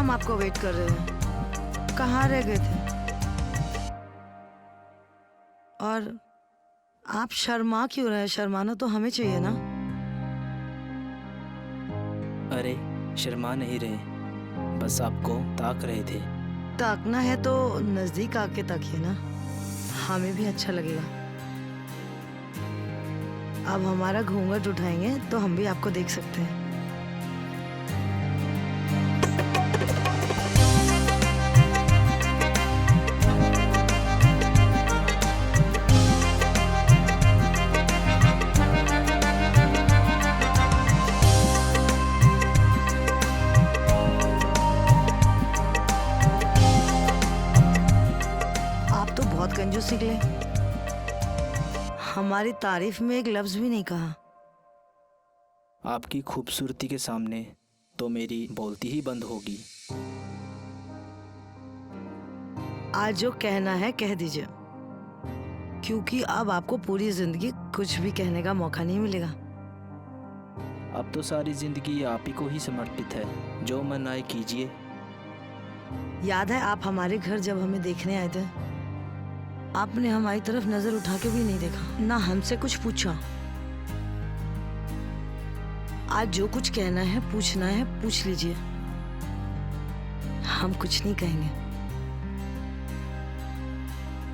हम आपको वेट कर रहे हैं। कहाँ रह गए थे? और आप शर्मा क्यों रहे? शर्माना तो हमें चाहिए ना। अरे शर्मा नहीं रहे, बस आपको ताक रहे थे। ताकना है तो नजदीक आके ताकिए ना, हमें भी अच्छा लगेगा। अब हमारा घूंघट उठाएंगे तो हम भी आपको देख सकते हैं। आप तो बहुत कंजूस निकले, हमारी तारीफ में एक लफ्ज भी नहीं कहा। आपकी खूबसूरती के सामने तो मेरी बोलती ही बंद होगी। आज जो कहना है कह दीजिए, क्योंकि अब आपको पूरी जिंदगी कुछ भी कहने का मौका नहीं मिलेगा। अब तो सारी जिंदगी आप ही को ही समर्पित है, जो मन आए कीजिए। याद है आप हमारे घर जब हमें देखने आए थे, आपने हमारी तरफ नजर उठा के भी नहीं देखा, ना हमसे कुछ पूछा। आज जो कुछ कहना है पूछना है पूछ लीजिए, हम कुछ नहीं कहेंगे।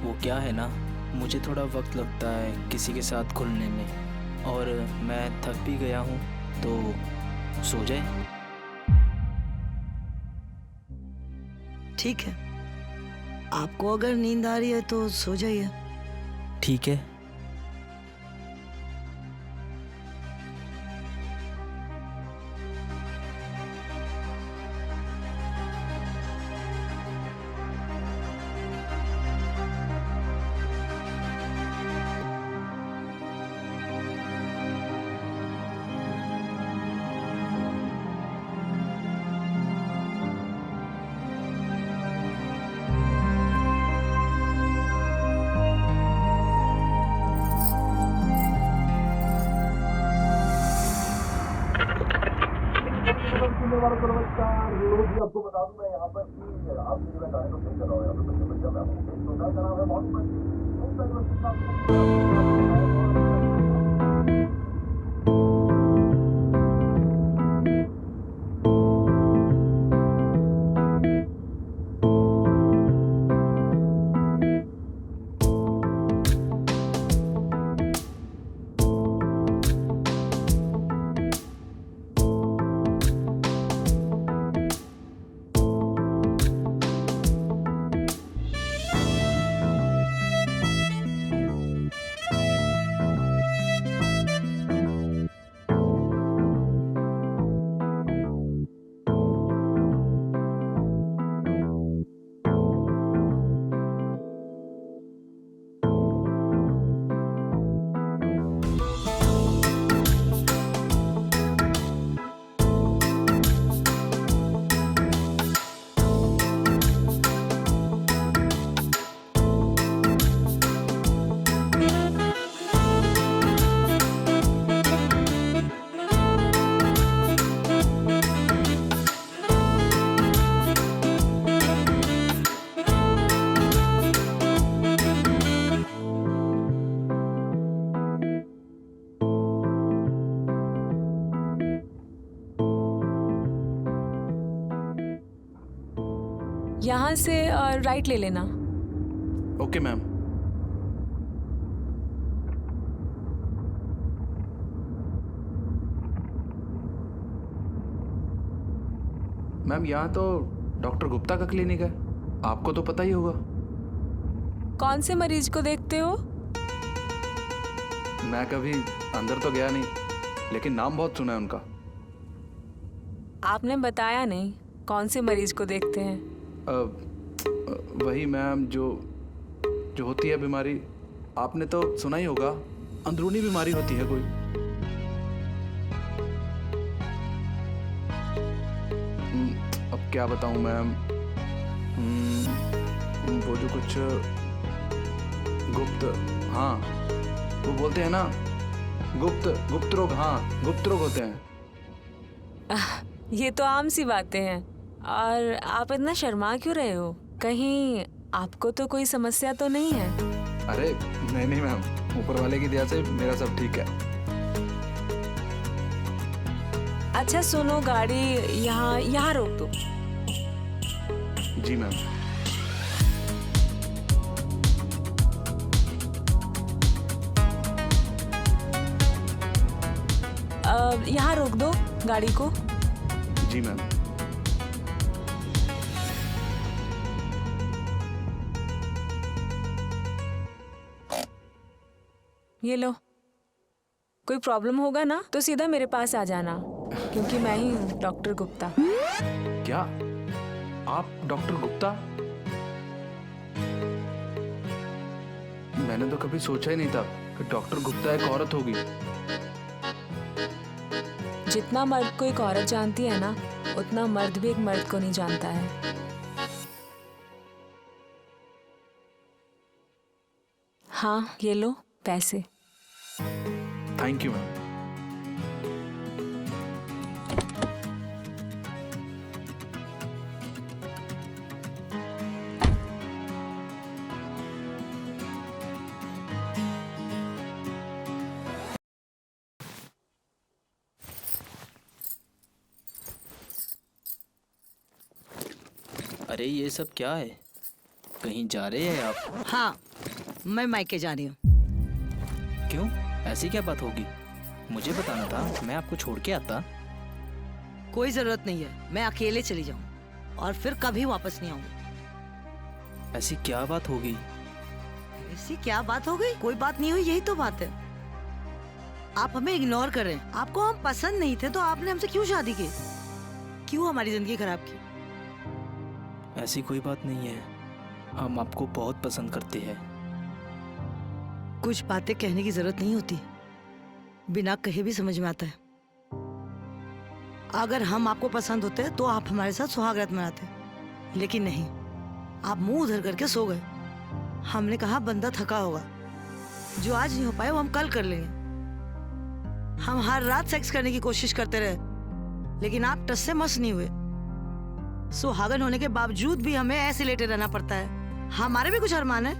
वो क्या है ना, मुझे थोड़ा वक्त लगता है किसी के साथ खुलने में, और मैं थक भी गया हूँ, तो सो जाए। ठीक है, आपको अगर नींद आ रही है तो सो जाइए। ठीक है। आपको बता दूं मैं यहाँ पर कि आप जो मैं गाने को प्ले कर रहा हूँ यहाँ पे बच्चे बच्चा मैं आपको प्ले सुन रहा है, नाम है यहाँ से राइट ले लेना। Okay ma'am. मैम यहाँ तो डॉक्टर गुप्ता का क्लिनिक है, आपको तो पता ही होगा। कौन से मरीज को देखते हो? मैं कभी अंदर तो गया नहीं, लेकिन नाम बहुत सुना है उनका। आपने बताया नहीं कौन से मरीज को देखते हैं। वही मैम जो होती है बीमारी, आपने तो सुना ही होगा, अंदरूनी बीमारी होती है कोई। अब क्या बताऊं मैम, वो जो कुछ गुप्त, हाँ वो बोलते हैं ना, गुप्त रोग, हाँ गुप्त रोग होते हैं। ये तो आम सी बातें हैं, और आप इतना शर्मा क्यों रहे हो? कहीं आपको तो कोई समस्या तो नहीं है? अरे नहीं नहीं मैम, ऊपर वाले की दया से मेरा सब ठीक है। अच्छा सुनो, गाड़ी यहाँ रोक दो। जी मैम। यहाँ रोक दो गाड़ी को। जी मैम। ये लो, कोई प्रॉब्लम होगा ना तो सीधा मेरे पास आ जाना, क्योंकि मैं ही हूँ डॉक्टर गुप्ता। क्या आप डॉक्टर गुप्ता? मैंने तो कभी सोचा ही नहीं था कि डॉक्टर गुप्ता एक औरत होगी। जितना मर्द को एक औरत जानती है ना, उतना मर्द भी एक मर्द को नहीं जानता है। हाँ, ये लो पैसे। Thank you ma'am. अरे ये सब क्या है? कहीं जा रहे हैं आप? हाँ, मैं मायके जा रही हूँ। क्यों? ऐसी क्या बात होगी? मुझे बताना था, मैं आपको छोड़ के आता। कोई जरूरत नहीं है, मैं अकेले चली जाऊँ और फिर कभी वापस नहीं आऊंगी। ऐसी क्या बात होगी? ऐसी क्या बात हो गई? कोई बात नहीं हुई, यही तो बात है। आप हमें इग्नोर कर रहे हैं। आपको हम पसंद नहीं थे तो आपने हमसे क्यों शादी की? क्यों हमारी जिंदगी खराब की? ऐसी कोई बात नहीं है, हम आपको बहुत पसंद करते हैं। कुछ बातें कहने की जरूरत नहीं होती, बिना कहे भी समझ में आता है। अगर हम आपको पसंद होते तो आप हमारे साथ सुहागरात मनाते, लेकिन नहीं, आप मुंह उधर करके सो गए। हमने कहा बंदा थका होगा, जो आज नहीं हो पाए वो हम कल कर लेंगे। हम हर रात सेक्स करने की कोशिश करते रहे, लेकिन आप टस से मस नहीं हुए। सुहागन होने के बावजूद भी हमें ऐसे लेटे रहना पड़ता है। हमारे भी कुछ अरमान है।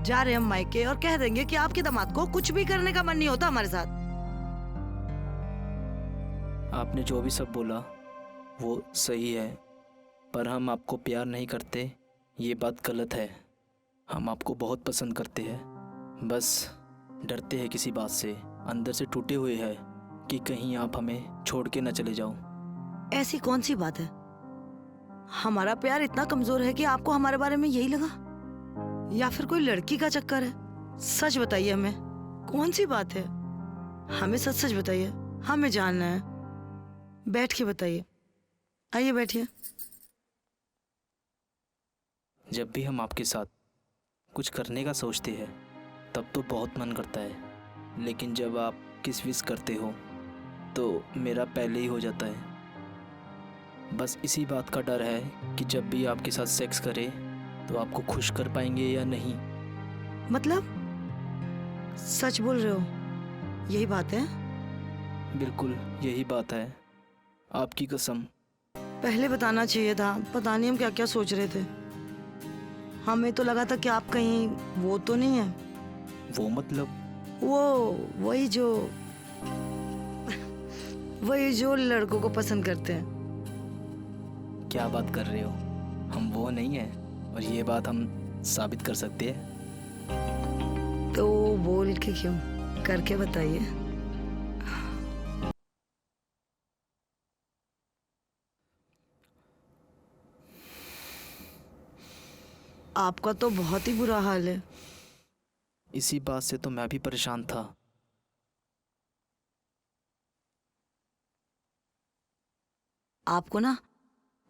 जा रहे हम मायके और कह देंगे कि आपके दामाद को कुछ भी करने का मन नहीं होता हमारे साथ। आपने जो भी सब बोला वो सही है, पर हम आपको प्यार नहीं करते, ये बात गलत है। हम आपको बहुत पसंद करते हैं, बस डरते हैं किसी बात से, अंदर से टूटे हुए हैं कि कहीं आप हमें छोड़ के न चले जाओ। ऐसी कौन सी बात है? हमारा प्यार इतना कमजोर है कि आपको हमारे बारे में यही लगा, या फिर कोई लड़की का चक्कर है? सच बताइए, हमें कौन सी बात है? हमें सच सच बताइए, हमें जानना है। बैठ के बताइए। आइए बैठिए। जब भी हम आपके साथ कुछ करने का सोचते हैं तब तो बहुत मन करता है, लेकिन जब आप किस विश करते हो तो मेरा पहले ही हो जाता है। बस इसी बात का डर है कि जब भी आपके साथ सेक्स करें तो आपको खुश कर पाएंगे या नहीं। मतलब सच बोल रहे हो? यही बात है? बिल्कुल यही बात है, आपकी कसम। पहले बताना चाहिए था, पता नहीं हम क्या क्या सोच रहे थे। हमें तो लगा था कि आप कहीं वो तो नहीं है। वो मतलब? वही जो लड़कों को पसंद करते हैं। क्या बात कर रहे हो? हम वो नहीं हैं, और ये बात हम साबित कर सकते हैं। तो बोल के क्यों? करके बताइए। आपका तो बहुत ही बुरा हाल है। इसी बात से तो मैं भी परेशान था। आपको ना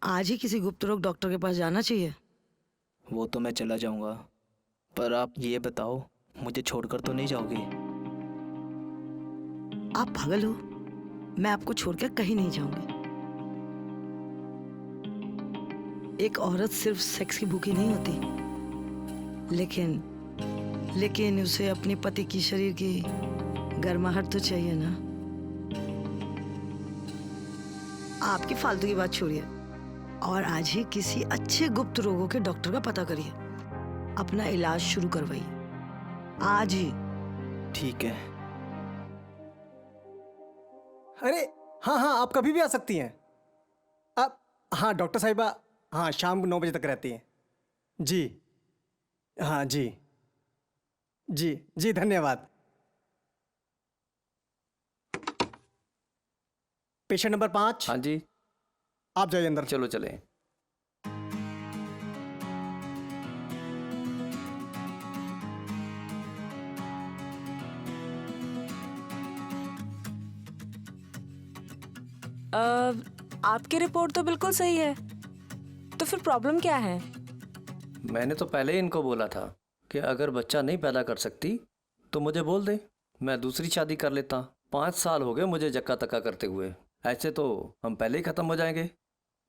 आज ही किसी गुप्त रोग डॉक्टर के पास जाना चाहिए। वो तो मैं चला जाऊंगा, पर आप ये बताओ, मुझे छोड़कर तो नहीं जाओगे? आप पागल हो? मैं आपको छोड़कर कहीं नहीं जाऊंगी। एक औरत सिर्फ सेक्स की भूखी नहीं होती, लेकिन उसे अपने पति की शरीर की गर्माहट तो चाहिए ना। आपकी फालतू की बात छोड़िए, और आज ही किसी अच्छे गुप्त रोगों के डॉक्टर का पता करिए, अपना इलाज शुरू करवाइए आज ही। ठीक है। अरे हाँ हाँ, आप कभी भी आ सकती हैं। आप, हाँ डॉक्टर साहिबा, हाँ शाम को 9 बजे तक रहती हैं। जी हाँ जी जी जी, धन्यवाद। Patient number 5। हाँ जी, आप जाइए अंदर। चलो चलें। आपकी रिपोर्ट तो बिल्कुल सही है, तो फिर प्रॉब्लम क्या है? मैंने तो पहले ही इनको बोला था कि अगर बच्चा नहीं पैदा कर सकती तो मुझे बोल दे, मैं दूसरी शादी कर लेता। 5 साल हो गए मुझे जक्का तक्का करते हुए, ऐसे तो हम पहले ही खत्म हो जाएंगे।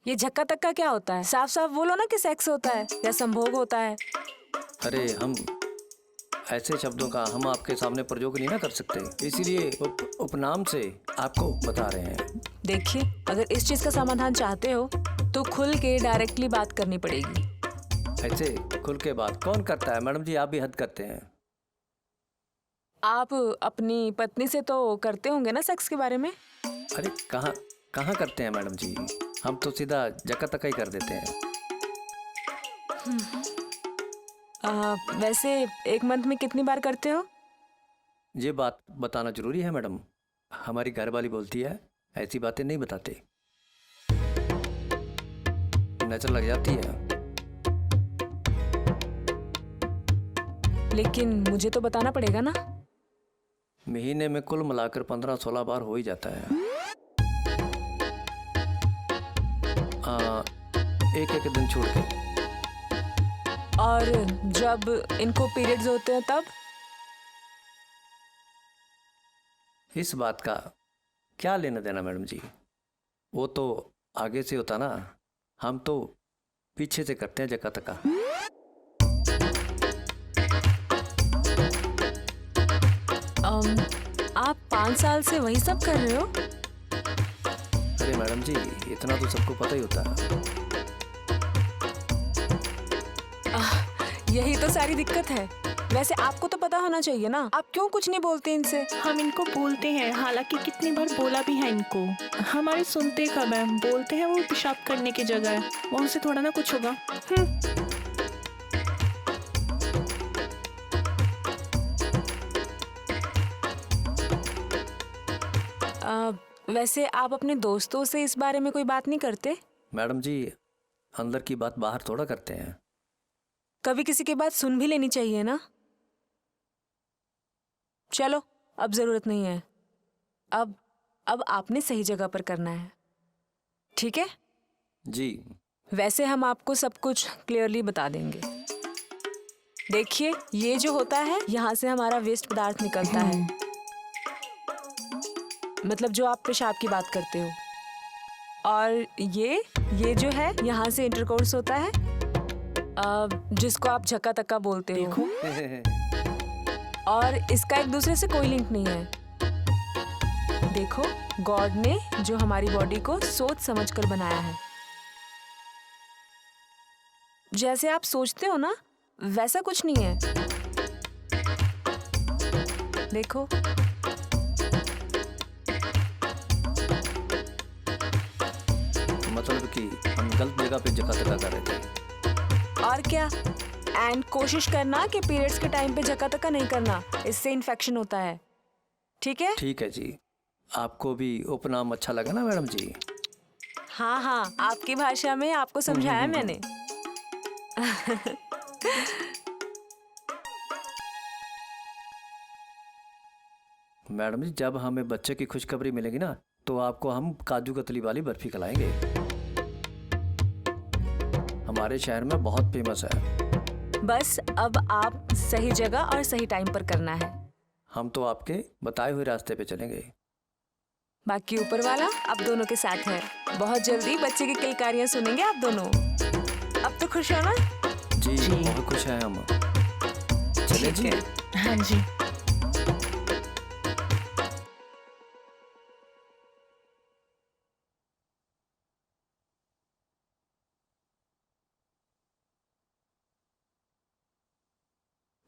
ये झक्का तक्का क्या होता है? साफ साफ बोलो ना कि सेक्स होता है या संभोग होता है। अरे हम ऐसे शब्दों का हम आपके सामने प्रयोग नहीं ना कर सकते, इसीलिए उपनाम से आपको बता रहे हैं। देखिए, अगर इस चीज का समाधान चाहते हो तो खुल के डायरेक्टली बात करनी पड़ेगी। ऐसे खुल के बात कौन करता है मैडम जी, आप भी हद करते हैं। आप अपनी पत्नी से तो करते होंगे ना सेक्स के बारे में? अरे कहाँ कहाँ करते हैं मैडम जी, हम तो सीधा जक्का तक्का ही कर देते हैं। वैसे एक मंथ में कितनी बार करते हो? ये बात बताना जरूरी है मैडम, हमारी घरवाली बोलती है ऐसी बातें नहीं बताते, नजर लग जाती है। लेकिन मुझे तो बताना पड़ेगा ना। महीने में कुल मिलाकर 15-16 बार हो ही जाता है। एक एक दिन छोड़ के। और जब इनको पीरियड्स होते हैं तब? इस बात का क्या लेना देना मैडम जी, वो तो आगे से होता ना, हम तो पीछे से करते हैं जक्का तक्का। आप 5 साल से वही सब कर रहे हो? अरे मैडम जी, इतना तो सबको पता ही होता है। यही तो सारी दिक्कत है। वैसे आपको तो पता होना चाहिए ना, आप क्यों कुछ नहीं बोलते इनसे? हम इनको बोलते हैं, हालांकि कितनी बार बोला भी है इनको, हमारे सुनते कब है। बोलते हैं वो पेशाब करने की जगह है, वहां से थोड़ा ना कुछ होगा। वैसे आप अपने दोस्तों से इस बारे में कोई बात नहीं करते? मैडम जी, अंदर की बात बाहर थोड़ा करते हैं। कभी किसी की बात सुन भी लेनी चाहिए ना। चलो, अब जरूरत नहीं है। अब आपने सही जगह पर करना है, ठीक है? जी। वैसे हम आपको सब कुछ क्लियरली बता देंगे। देखिए, ये जो होता है, यहाँ से हमारा वेस्ट पदार्थ निकलता है, मतलब जो आप पेशाब की बात करते हो। और ये जो है, यहाँ से इंटरकोर्स होता है, जिसको आप झक्का तक्का बोलते हो। और इसका एक दूसरे से कोई लिंक नहीं है। देखो, गॉड ने जो हमारी बॉडी को सोच समझकर बनाया है, जैसे आप सोचते हो ना, वैसा कुछ नहीं है। देखो, मतलब कि हम गलत जगह पे जगह तक्का कर रहे थे। और क्या। एंड कोशिश करना कि पीरियड्स के टाइम पे झक्का तक्का नहीं करना, इससे इन्फेक्शन होता है, ठीक है? ठीक है जी। आपको भी उपनाम अच्छा लगा ना मैडम जी? हाँ हाँ, आपकी भाषा में आपको समझाया मैंने। मैडम जी, जब हमें बच्चे की खुशखबरी मिलेगी ना, तो आपको हम काजू कतली वाली बर्फी खिलाएंगे। हमारे शहर में बहुत फेमस है। बस अब आप सही जगह और सही टाइम पर करना है। हम तो आपके बताए हुए रास्ते पे चलेंगे। बाकी ऊपर वाला आप दोनों के साथ है। बहुत जल्दी बच्चे की किलकारियां सुनेंगे आप दोनों। अब तो खुश हो ना? जी, बहुत खुश हैं हम। चले जी। हाँ जी।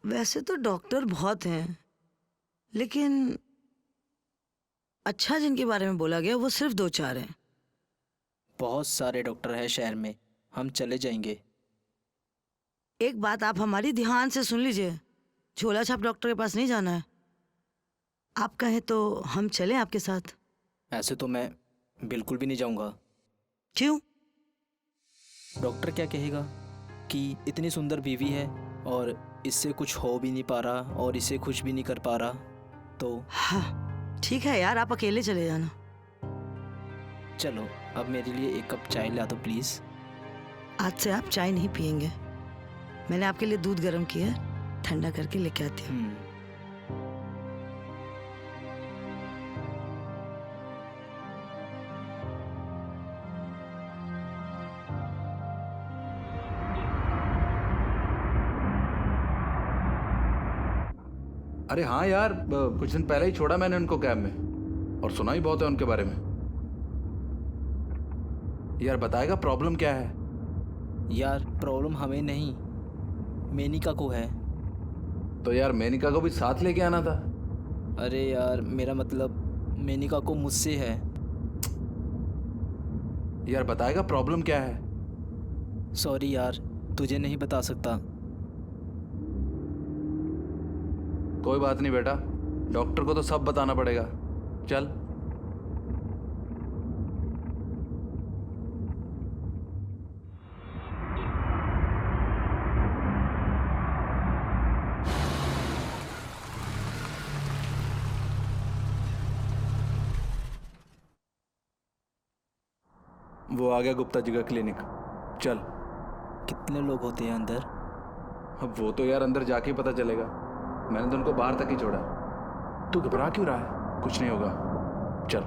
वैसे तो डॉक्टर बहुत हैं, लेकिन अच्छा जिनके बारे में बोला गया वो सिर्फ 2-4 हैं। बहुत सारे डॉक्टर हैं शहर में, हम चले जाएंगे। एक बात आप हमारी ध्यान से सुन लीजिए, झोला छाप डॉक्टर के पास नहीं जाना है। आप कहें तो हम चलें आपके साथ? ऐसे तो मैं बिल्कुल भी नहीं जाऊंगा। क्यों? डॉक्टर क्या कहेगा कि इतनी सुंदर बीवी है और इससे कुछ हो भी नहीं पा रहा और इसे खुश भी नहीं कर पा रहा, तो हाँ ठीक है यार, आप अकेले चले जाना। चलो अब मेरे लिए एक कप चाय ला दो प्लीज़। आज से आप चाय नहीं पियेंगे। मैंने आपके लिए दूध गर्म किया है, ठंडा करके लेके आती हूँ। अरे हाँ यार, कुछ दिन पहले ही छोड़ा मैंने उनको कैब में, और सुना ही बहुत है उनके बारे में। यार बताएगा प्रॉब्लम क्या है? यार प्रॉब्लम हमें नहीं, मेनिका को है। तो यार मेनिका को भी साथ लेके आना था। अरे यार मेरा मतलब मेनिका को मुझसे है। यार बताएगा प्रॉब्लम क्या है? सॉरी यार, तुझे नहीं बता सकता। कोई बात नहीं बेटा, डॉक्टर को तो सब बताना पड़ेगा। चल। वो आ गया गुप्ता जी का क्लिनिक। चल। कितने लोग होते हैं अंदर? अब वो तो यार अंदर जाके ही पता चलेगा। मैंने तो उनको बाहर तक ही छोड़ा। तू घबरा क्यों रहा है? कुछ नहीं होगा, चल।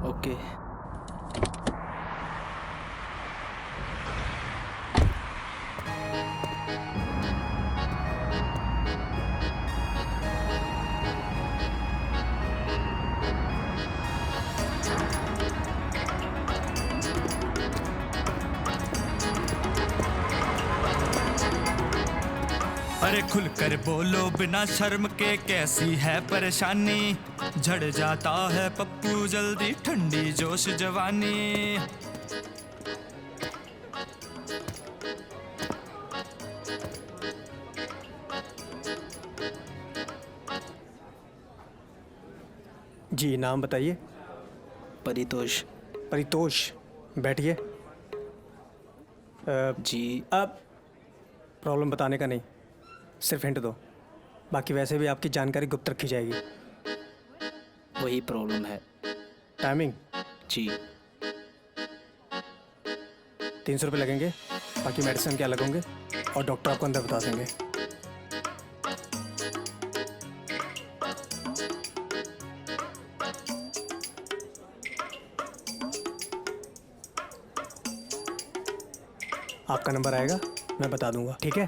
ओके। अरे खुल कर बोलो बिना शर्म के, कैसी है परेशानी? झड़ जाता है पप्पू जल्दी, ठंडी जोश जवानी। जी नाम बताइए। परितोष। परितोष, बैठिए। जी। अब प्रॉब्लम बताने का नहीं, सिर्फ हिंट दो, बाकी वैसे भी आपकी जानकारी गुप्त रखी जाएगी। वही प्रॉब्लम है। टाइमिंग? जी। 300 रुपये लगेंगे, बाकी मेडिसिन के अलग होंगे और डॉक्टर आपको अंदर बता देंगे। आपका नंबर आएगा, मैं बता दूंगा, ठीक है?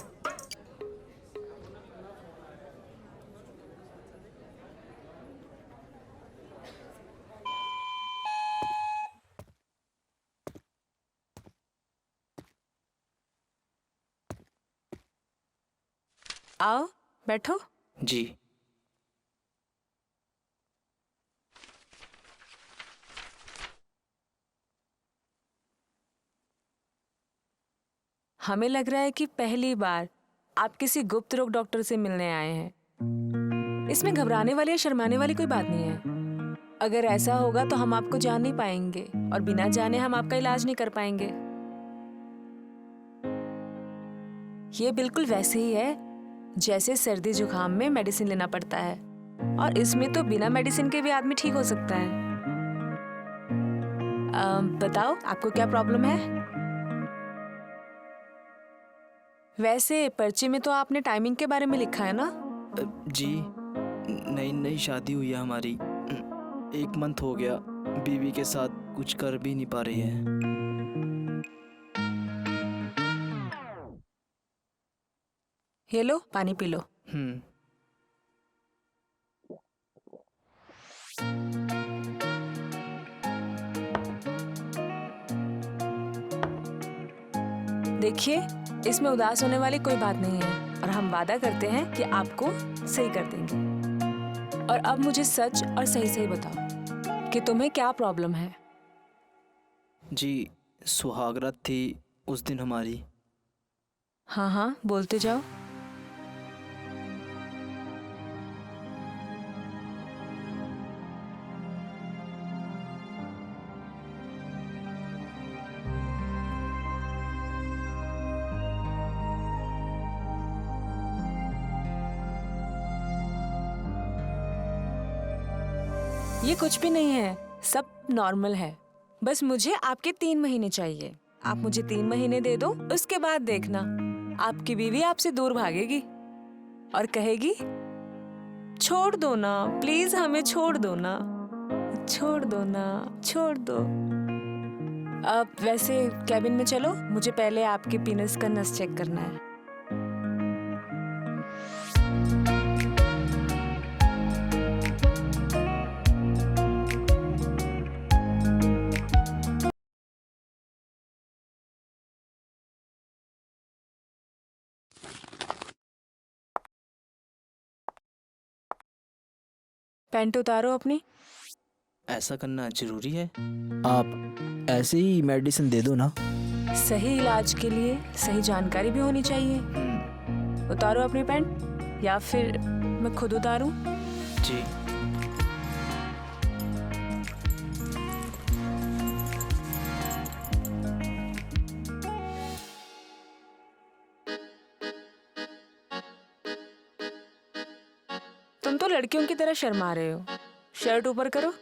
आओ बैठो। जी। हमें लग रहा है कि पहली बार आप किसी गुप्त रोग डॉक्टर से मिलने आए हैं। इसमें घबराने वाली या शर्माने वाली कोई बात नहीं है। अगर ऐसा होगा तो हम आपको जान नहीं पाएंगे और बिना जाने हम आपका इलाज नहीं कर पाएंगे। ये बिल्कुल वैसे ही है जैसे सर्दी जुकाम में मेडिसिन लेना पड़ता है, और इसमें तो बिना मेडिसिन के भी आदमी ठीक हो सकता है। बताओ आपको क्या प्रॉब्लम है? वैसे पर्ची में तो आपने टाइमिंग के बारे में लिखा है ना? जी, नई नई शादी हुई है हमारी, 1 मंथ हो गया। बीवी के साथ कुछ कर भी नहीं पा रही है। ये लो पानी पी लो। देखिए, इसमें उदास होने वाली कोई बात नहीं है। और हम वादा करते हैं कि आपको सही कर देंगे। और अब मुझे सच और सही सही बताओ कि तुम्हें क्या प्रॉब्लम है। जी, सुहागरात थी उस दिन हमारी। हाँ हाँ, बोलते जाओ। ये कुछ भी नहीं है, सब नॉर्मल है। बस मुझे आपके 3 महीने चाहिए। आप मुझे 3 महीने दे दो, उसके बाद देखना आपकी बीवी आपसे दूर भागेगी और कहेगी छोड़ दो ना, प्लीज हमें छोड़ दो ना, छोड़ दो ना, छोड़ दो। अब वैसे कैबिन में चलो, मुझे पहले आपके पीनस का नस चेक करना है। पैंट उतारो अपनी। ऐसा करना जरूरी है? आप ऐसे ही मेडिसिन दे दो ना। सही इलाज के लिए सही जानकारी भी होनी चाहिए। उतारो अपनी पैंट, या फिर मैं खुद उतारूं? जी। तुम तो लड़कियों की तरह शर्मा रहे हो। शर्ट ऊपर करो।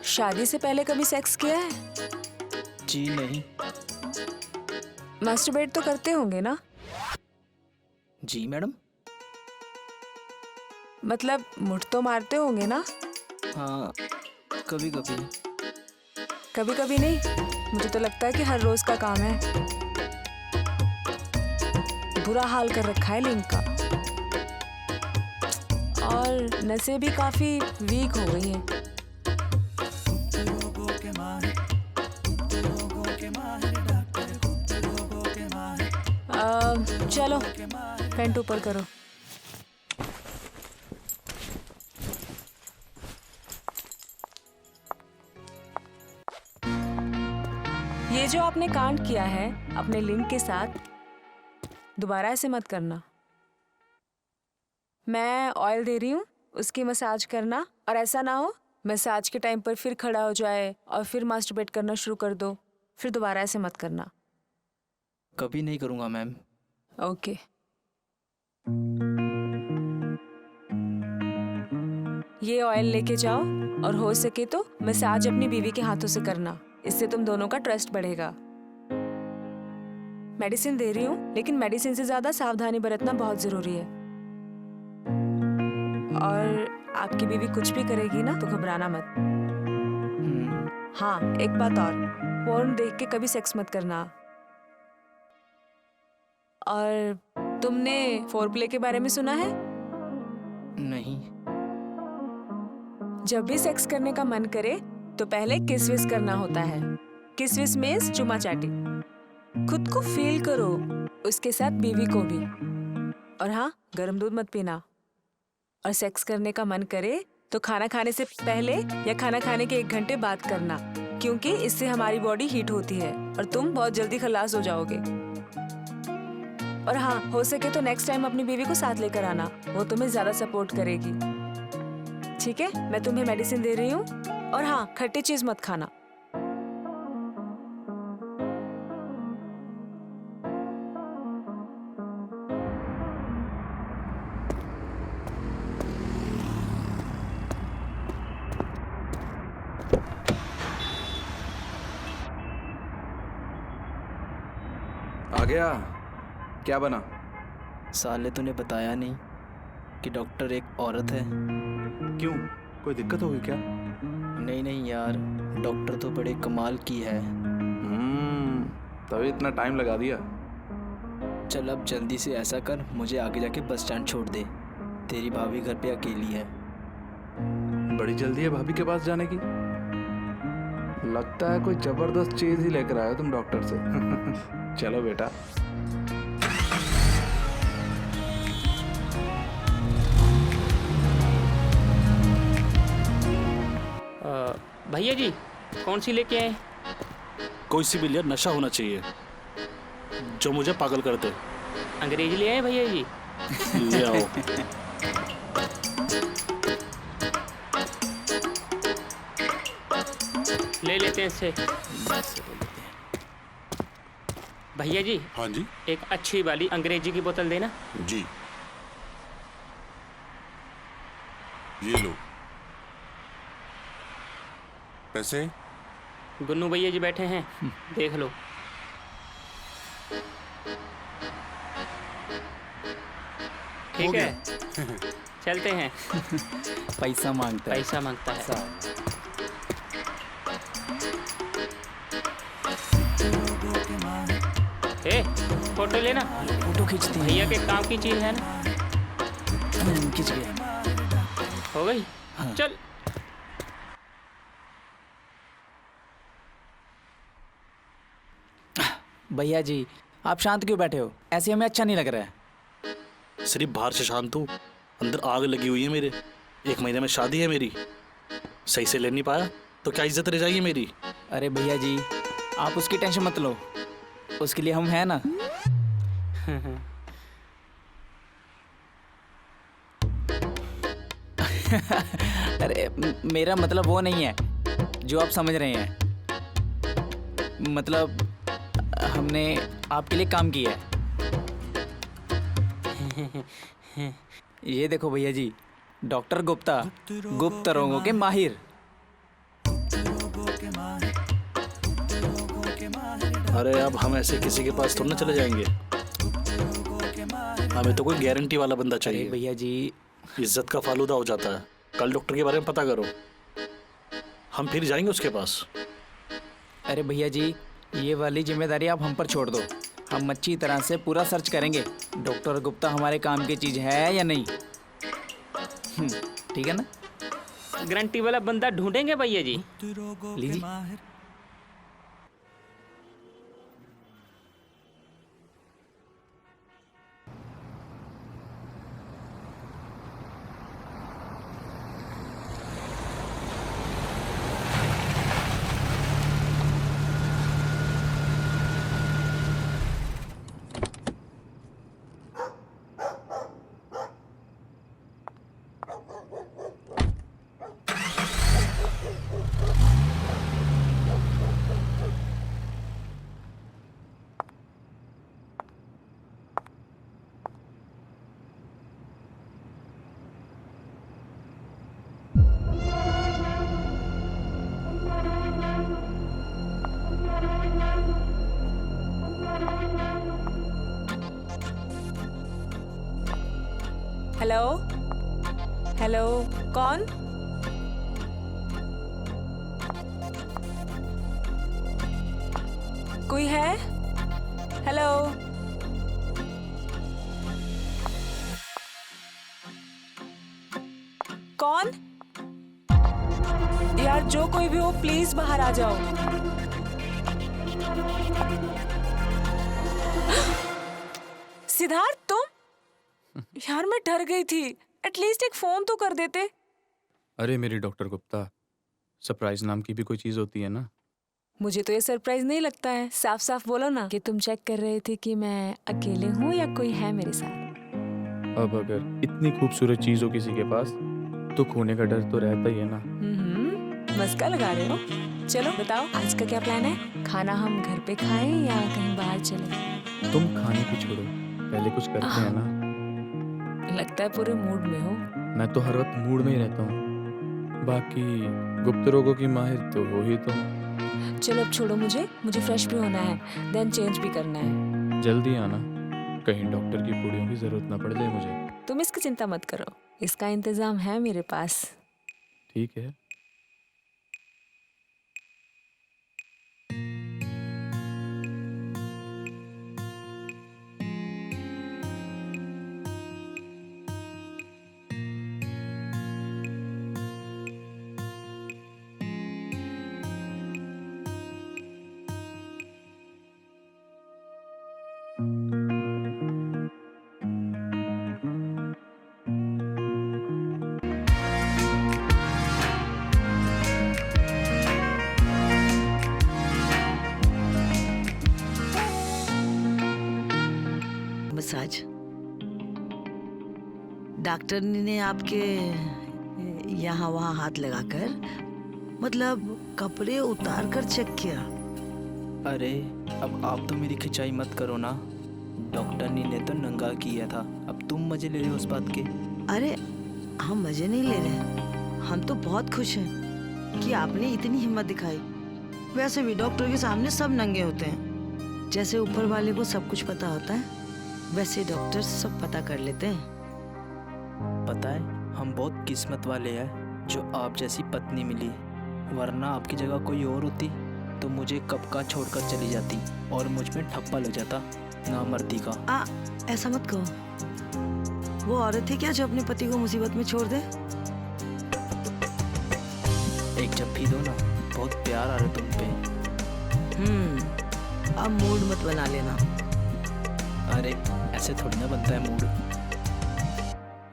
शादी से पहले कभी सेक्स किया है? जी नहीं। मास्टरबेट तो करते होंगे ना? जी मैडम। मतलब मुठ तो मारते होंगे ना? हाँ, कभी कभी। कभी कभी नहीं, मुझे तो लगता है कि हर रोज का काम है। बुरा हाल कर रखा है लिंक का, और नसें भी काफी वीक हो गई हैं। चलो पैंट ऊपर करो। ये जो आपने कांड किया है अपने लिंक के साथ, दोबारा ऐसे मत करना। मैं ऑयल दे रही हूँ, उसकी मसाज करना, और ऐसा ना हो मसाज के टाइम पर फिर खड़ा हो जाए और फिर मास्टरबेट करना शुरू कर दो। फिर दोबारा ऐसे मत करना। कभी नहीं करूँगा मैम। ओके। ये ऑयल लेके जाओ, और हो सके तो मसाज अपनी बीवी के हाथों से करना। इससे तुम दोनों का ट्रस्ट बढ़ेगा। मेडिसिन दे रही हूँ, लेकिन मेडिसिन से ज्यादा सावधानी बरतना बहुत जरूरी है। और आपकी बीवी कुछ भी करेगी ना तो घबराना मत। हाँ, एक बात और, पोर्न देख के कभी सेक्स मत करना। और तुमने फोरप्ले के बारे में सुना है? नहीं। जब भी सेक्स करने का मन करे तो पहले किस विस करना होता है। किस विस मींस चुमा चाटी। खुद को फील करो, उसके साथ बीवी को भी। और हाँ, गर्म दूध मत पीना। और सेक्स करने का मन करे तो खाना खाने से पहले या खाना खाने के 1 घंटे बाद करना, क्योंकि इससे हमारी बॉडी हीट होती है और तुम बहुत जल्दी खलास हो जाओगे। और हाँ, हो सके तो नेक्स्ट टाइम अपनी बीवी को साथ लेकर आना, वो तुम्हें ज्यादा सपोर्ट करेगी। ठीक है, मैं तुम्हें मेडिसिन दे रही हूँ। और हाँ, खट्टी चीज मत खाना। आ गया? क्या बना? साले तूने बताया नहीं कि डॉक्टर एक औरत है। क्यों, कोई दिक्कत होगी क्या? नहीं नहीं यार, डॉक्टर तो बड़े कमाल की है। तभी इतना टाइम लगा दिया। चल अब जल्दी से ऐसा कर, मुझे आगे जाके बस स्टैंड छोड़ दे। तेरी भाभी घर पे अकेली है। बड़ी जल्दी है भाभी के पास जाने की। लगता है कोई जबरदस्त चीज ही लेकर आए हो तुम डॉक्टर से। चलो बेटा। भैया जी कौन सी लेके आए? कोई सी भी लिया, नशा होना चाहिए जो मुझे पागल कर दे। अंग्रेजी ले आए भैया जी? ले आओ। ले लेते हैं इससे। भैया जी। हाँ जी। एक अच्छी वाली अंग्रेजी की बोतल देना। जी ये लो पैसे। गुन्नू भैया जी बैठे हैं, देख लो। ठीक है चलते हैं। पैसा मांगता है। पैसा मांगता है। ए, फोटो लेना। फोटो खींचते हैं। भैया के काम की चीज है ना। खींच गया। हो गई। चल। भैया जी आप शांत क्यों बैठे हो? ऐसे हमें अच्छा नहीं लग रहा है। सिर्फ बाहर से शांत हूँ, अंदर आग लगी हुई है मेरे। 1 महीने में शादी है मेरी, सही से ले नहीं पाया तो क्या इज्जत रह जाएगी मेरी। अरे भैया जी आप उसकी टेंशन मत लो, उसके लिए हम हैं ना। अरे मेरा मतलब वो नहीं है जो आप समझ रहे हैं। मतलब हमने आपके लिए काम किया है। ये देखो भैया जी, डॉक्टर गुप्ता, गुप्त रोगों के माहिर। अरे अब हम ऐसे किसी के पास थोड़ा ना चले जाएंगे, हमें तो कोई गारंटी वाला बंदा चाहिए। भैया जी इज्जत का फालूदा हो जाता है। कल डॉक्टर के बारे में पता करो, हम फिर जाएंगे उसके पास। अरे भैया जी ये वाली जिम्मेदारी आप हम पर छोड़ दो, हम अच्छी तरह से पूरा सर्च करेंगे डॉक्टर गुप्ता हमारे काम की चीज है या नहीं। ठीक है ना? गारंटी वाला बंदा ढूंढेंगे भैया जी। लीजिए। हेलो हेलो, कौन? कोई है? हेलो। कौन? यार जो कोई भी हो प्लीज बाहर आ जाओ। सिद्धार्थ तुम? यार मैं डर गई थी, एटलीस्ट एक फोन तो कर देते। अरे मेरी डॉक्टर गुप्ता, सरप्राइज नाम की भी कोई चीज होती है ना। मुझे तो ये सरप्राइज नहीं लगता है। साफ साफ बोलो ना कि तुम चेक कर रहे थे कि मैं अकेले हूँ या कोई है मेरे साथ। अब अगर इतनी खूबसूरत चीज हो किसी के पास तो खोने का डर तो रहता ही है ना। मस्का लगा रहे हो। चलो बताओ आज का क्या प्लान है? खाना हम घर पे खाएं या कहीं बाहर चलें? तुम खाने की छोड़ो, पहले कुछ करते हैं ना। लगता है पूरे मूड में हो। मैं तो हर वक्त मूड में ही रहता हूँ। बाकी गुप्त रोगों की माहिर तो हो ही तुम। चलो अब छोड़ो, मुझे फ्रेश भी होना है, देन चेंज भी करना है। जल्दी आना, कहीं डॉक्टर की पुड़ियों की जरूरत ना पड़ जाए मुझे। तुम इसकी चिंता मत करो, इसका इंतजाम है मेरे पास। ठीक है। डॉक्टर ने आपके यहाँ वहाँ हाथ लगाकर, मतलब कपड़े उतार कर चेक किया? अरे अब आप तो मेरी खिंचाई मत करो ना। डॉक्टर ने तो नंगा किया था, अब तुम मजे ले रहे हो उस बात के। अरे हम मजे नहीं ले रहे, हम तो बहुत खुश हैं कि आपने इतनी हिम्मत दिखाई। वैसे भी डॉक्टर के सामने सब नंगे होते हैं। जैसे ऊपर वाले को सब कुछ पता होता है, वैसे डॉक्टर सब पता कर लेते हैं। पता है, हम बहुत किस्मत वाले हैं जो आप जैसी पत्नी मिली, वरना आपकी जगह कोई और होती तो मुझे कब का छोड़कर चली जाती और मुझ में ठप्पा लग जाता नामर्दी का। ऐसा मत कहो। वो औरत थी क्या जो अपने पति को मुसीबत में छोड़ दे? एक जप्फी दो ना, बहुत प्यार आ रहा तुम पे। अब मूड मत बना लेना। अरे ऐसे थोड़ी ना बनता है मूड।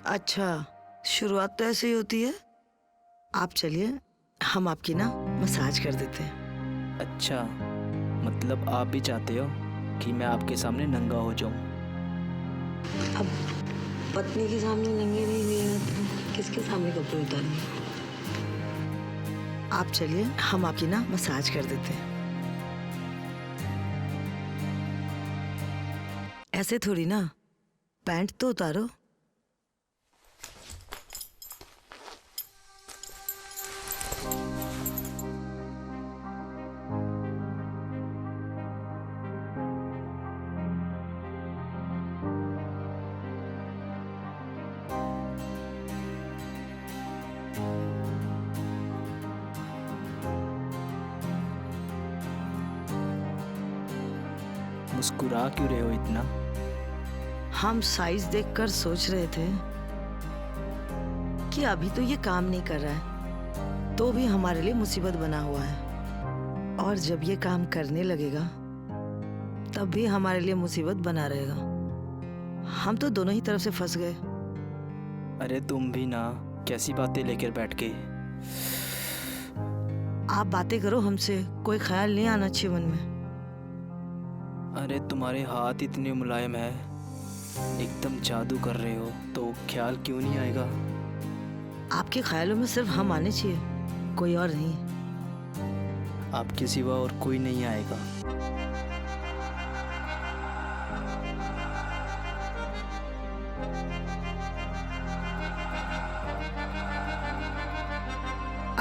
अच्छा, शुरुआत तो ऐसे ही होती है। आप चलिए, हम आपकी ना मसाज कर देते हैं। अच्छा, मतलब आप भी चाहते हो कि मैं आपके सामने नंगा हो जाऊं? अब पत्नी के सामने नंगे नहीं हुए तो किसके सामने कपड़े उतारेंगे? आप चलिए, हम आपकी ना मसाज कर देते हैं। ऐसे थोड़ी ना, पैंट तो उतारो। मुस्कुरा क्यों रहे हो इतना? हम साइज देखकर सोच रहे थे कि अभी तो ये काम नहीं कर रहा है, तो भी हमारे लिए मुसीबत बना हुआ है, और जब ये काम करने लगेगा तब भी हमारे लिए मुसीबत बना रहेगा। हम तो दोनों ही तरफ से फंस गए। अरे तुम भी ना, कैसी बातें लेकर बैठ के। आप बातें करो हमसे, कोई ख्याल नहीं आना चाहिए मन में। अरे तुम्हारे हाथ इतने मुलायम है, एकदम जादू कर रहे हो, तो ख्याल क्यों नहीं आएगा? आपके ख्यालों में सिर्फ हम आने चाहिए, कोई और नहीं। आपके सिवा और कोई नहीं आएगा।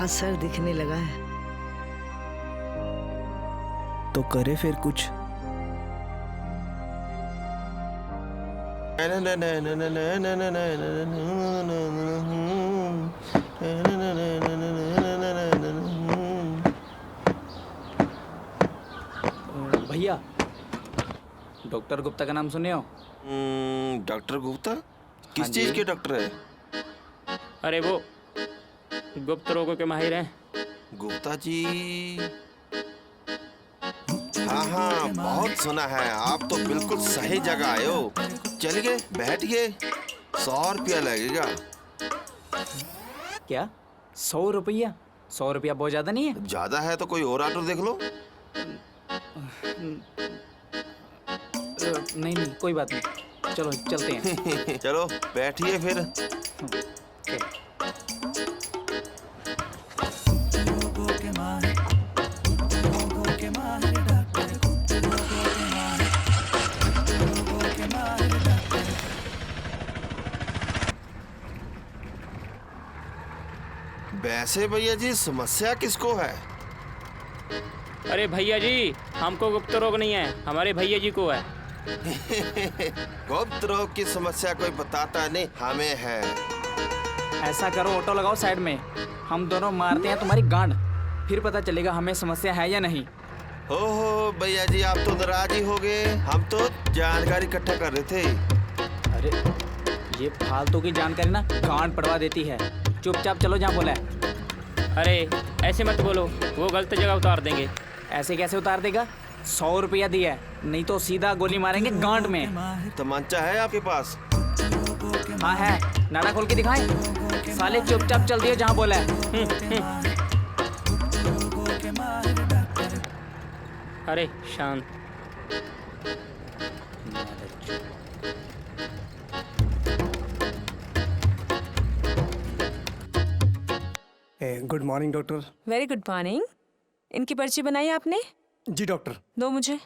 असर दिखने लगा है तो करे फिर कुछ। भैया, डॉक्टर गुप्ता का नाम सुने हो? डॉक्टर गुप्ता किस चीज के डॉक्टर है? अरे वो गुप्त रोगों के माहिर हैं। गुप्ता जी? हाँ हाँ, बहुत सुना है। आप तो बिल्कुल सही जगह आए हो। चलिए बैठिए, 100 रुपया लगेगा। क्या 100 रुपया? 100 रुपया बहुत ज्यादा नहीं है? ज्यादा है तो कोई और ऑटो देख लो। नहीं नहीं, कोई बात नहीं, चलो चलते हैं। चलो बैठिए फिर। वैसे भैया जी, समस्या किसको है? अरे भैया जी, हमको गुप्त रोग नहीं है, हमारे भैया जी को है। गुप्त रोग की समस्या कोई बताता नहीं, हमें है। ऐसा करो, ऑटो लगाओ साइड में, हम दोनों मारते हैं तुम्हारी गांड, फिर पता चलेगा हमें समस्या है या नहीं। हो भैया जी, आप तो नाराज ही हो गए। हम तो जानकारी इकट्ठा कर रहे थे। अरे ये फालतू की जानकारी ना गांड पड़वा देती है। चुपचाप चलो जहाँ बोला है। अरे ऐसे मत बोलो, वो गलत जगह उतार देंगे। ऐसे कैसे उतार देगा? 100 रुपया दिया है, नहीं तो सीधा गोली मारेंगे गांड में। तमंचा है आपके पास? हाँ है, नाड़ा खोल के दिखाएं। साले चुपचाप चल दियो जहाँ बोला है। अरे शांत। Good morning doctor. Very good morning. इनकी पर्ची बनाई आपने? जी डॉक्टर। दो मुझे।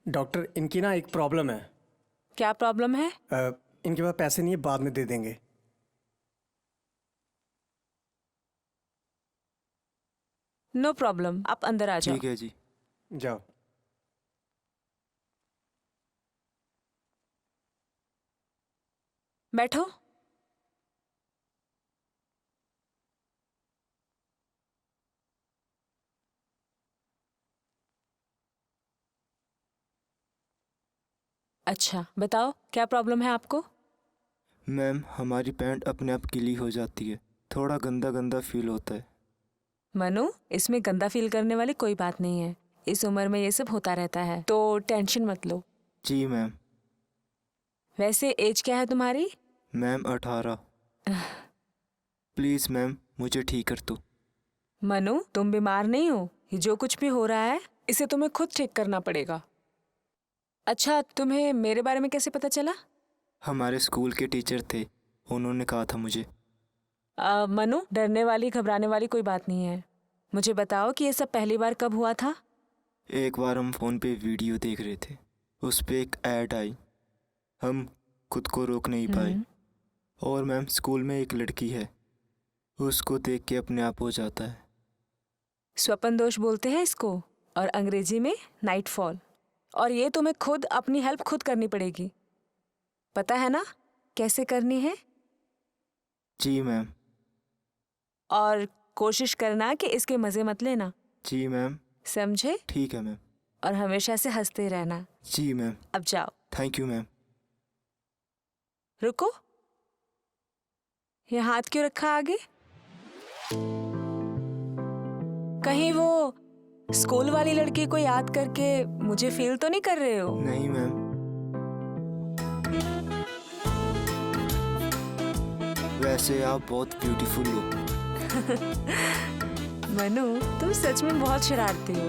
डॉक्टर इनकी ना एक प्रॉब्लम है। क्या प्रॉब्लम है? इनके पास पैसे नहीं है, बाद में दे देंगे। नो प्रॉब्लम, आप अंदर आ जाओ। ठीक है जी। जाओ। बैठो। अच्छा बताओ, क्या प्रॉब्लम है आपको? मैम, हमारी पैंट अपने आप गीली हो जाती है, थोड़ा गंदा गंदा फील होता है। मनु, इसमें गंदा फील करने वाली कोई बात नहीं है। इस उम्र में ये सब होता रहता है, तो टेंशन मत लो। जी मैम। वैसे एज क्या है तुम्हारी? मैम 18। प्लीज़ मैम, मुझे ठीक कर दो। मनु, तुम बीमार नहीं हो। ये जो कुछ भी हो रहा है इसे तुम्हें खुद ठीक करना पड़ेगा। अच्छा, तुम्हें मेरे बारे में कैसे पता चला? हमारे स्कूल के टीचर थे, उन्होंने कहा था मुझे। मनु, डरने वाली घबराने वाली कोई बात नहीं है। मुझे बताओ कि ये सब पहली बार कब हुआ था? एक बार हम फ़ोन पे वीडियो देख रहे थे, उस पे एक ऐड आई, हम खुद को रोक नहीं पाए। और मैम, स्कूल में एक लड़की है, उसको देख के अपने आप हो जाता है। स्वप्न दोष बोलते हैं इसको, और अंग्रेजी में नाइटफॉल। और ये तुम्हें खुद अपनी हेल्प खुद करनी पड़ेगी। पता है ना कैसे करनी है? जी मैम। और कोशिश करना कि इसके मज़े मत लेना। जी मैम। समझे? ठीक है मैम। और हमेशा से हंसते रहना। जी मैम। अब जाओ। Thank you ma'am. रुको, ये हाथ क्यों रखा आगे? कहीं वो स्कूल वाली लड़की को याद करके मुझे फील तो नहीं कर रहे हो? नहीं मैम। वैसे आप बहुत ब्यूटीफुल हो। मनु, तुम सच में बहुत शरारती हो।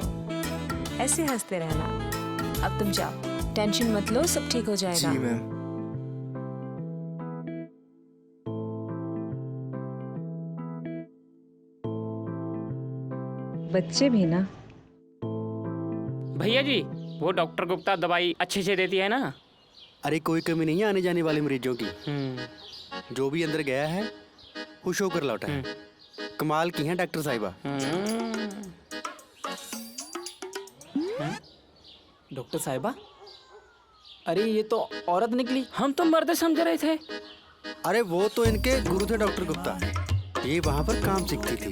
ऐसे हंसते रहना। अब तुम जाओ, टेंशन मत लो, सब ठीक हो जाएगा। जी मैम। बच्चे भी ना। भैया जी, वो डॉक्टर गुप्ता दवाई अच्छे से देती है ना? अरे कोई कमी नहीं है आने जाने वाले मरीजों की। जो भी अंदर गया है खुश होकर लौटा है। कमाल की हैं डॉक्टर साहिबा। डॉक्टर साहिबा, अरे ये तो औरत निकली। हम तो मर्द समझ रहे थे। अरे वो तो इनके गुरु थे डॉक्टर गुप्ता, ये वहाँ पर काम सीखती थी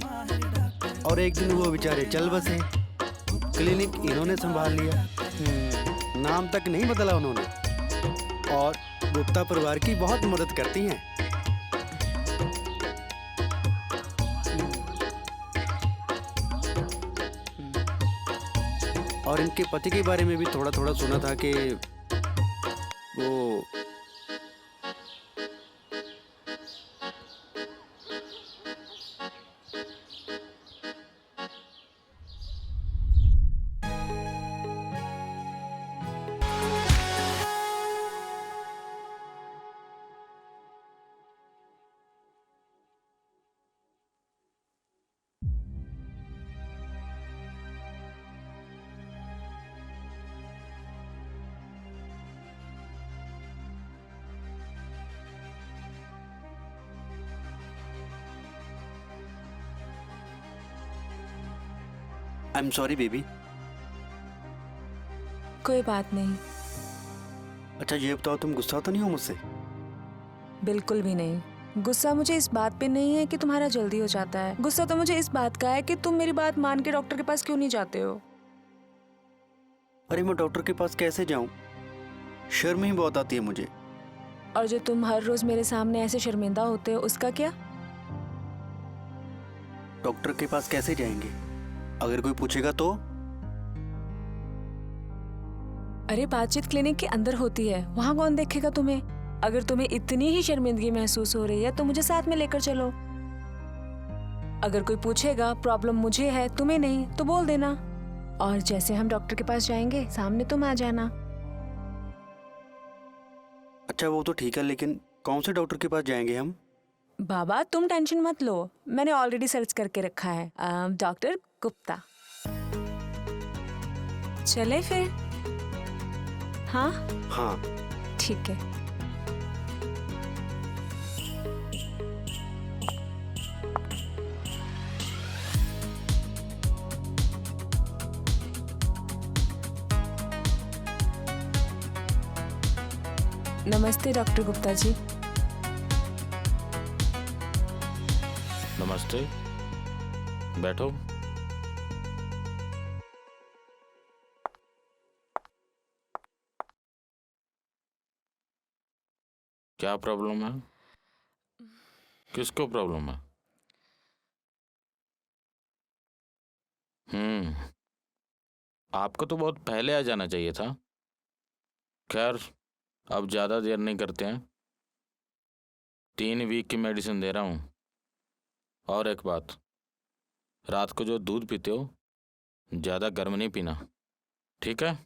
और एक दिन वो बेचारे चल बसे, क्लिनिक इन्होंने संभाल लिया। नाम तक नहीं बदला उन्होंने, और गुप्ता परिवार की बहुत मदद करती हैं। और इनके पति के बारे में भी थोड़ा थोड़ा सुना था कि वो आई एम सॉरी बेबी। कोई बात नहीं। अच्छा ये बताओ, तुम गुस्सा तो नहीं हो मुझसे? बिल्कुल भी नहीं। गुस्सा मुझे इस बात पे नहीं है कि तुम्हारा जल्दी हो जाता है। गुस्सा तो मुझे इस बात का है कि तुम मेरी बात मान के डॉक्टर के पास क्यों नहीं जाते हो। अरे मैं डॉक्टर के पास कैसे जाऊं? शर्म ही बहुत आती है मुझे। और जो तुम हर रोज मेरे सामने ऐसे शर्मिंदा होते हो, उसका क्या? डॉक्टर के पास कैसे जाएंगे? अगर कोई पूछेगा तो? अरे बातचीत क्लिनिक के अंदर होती है, वहाँ कौन देखेगा तुम्हें? अगर तुम्हें इतनी ही शर्मिंदगी महसूस हो रही है तो मुझे साथ में लेकर चलो। अगर कोई पूछेगा प्रॉब्लम मुझे है तुम्हें नहीं, तो बोल देना। और जैसे हम डॉक्टर के पास जाएंगे सामने तुम आ जाना। अच्छा वो तो ठीक है, लेकिन कौन से डॉक्टर के पास जाएंगे हम? बाबा तुम टेंशन मत लो, मैंने ऑलरेडी सर्च करके रखा है, डॉक्टर गुप्ता। चले फिर? हाँ हाँ ठीक है। नमस्ते डॉक्टर गुप्ता जी। नमस्ते, बैठो। क्या प्रॉब्लम है? किसको प्रॉब्लम है? आपको तो बहुत पहले आ जाना चाहिए था। खैर, अब ज़्यादा देर नहीं करते हैं। 3 वीक की मेडिसिन दे रहा हूँ। और एक बात, रात को जो दूध पीते हो ज़्यादा गर्म नहीं पीना, ठीक है?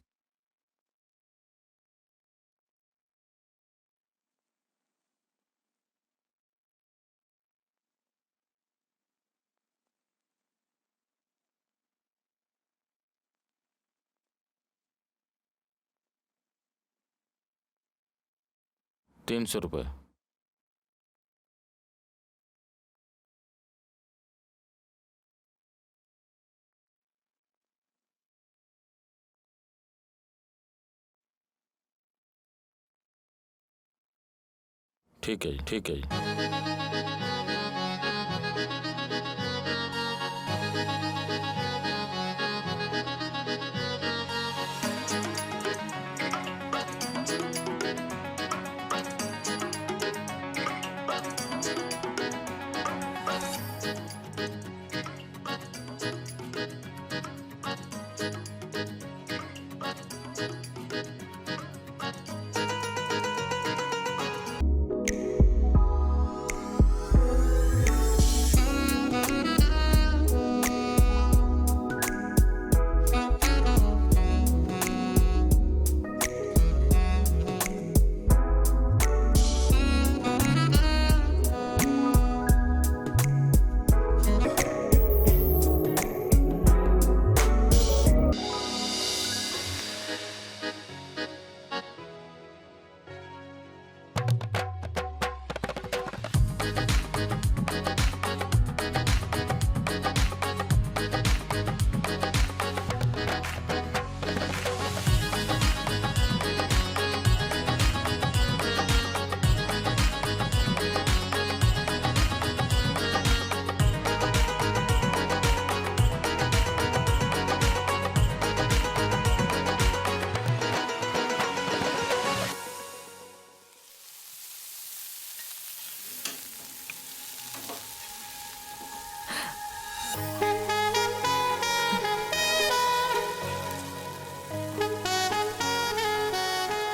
₹300। ठीक है जी, ठीक है जी।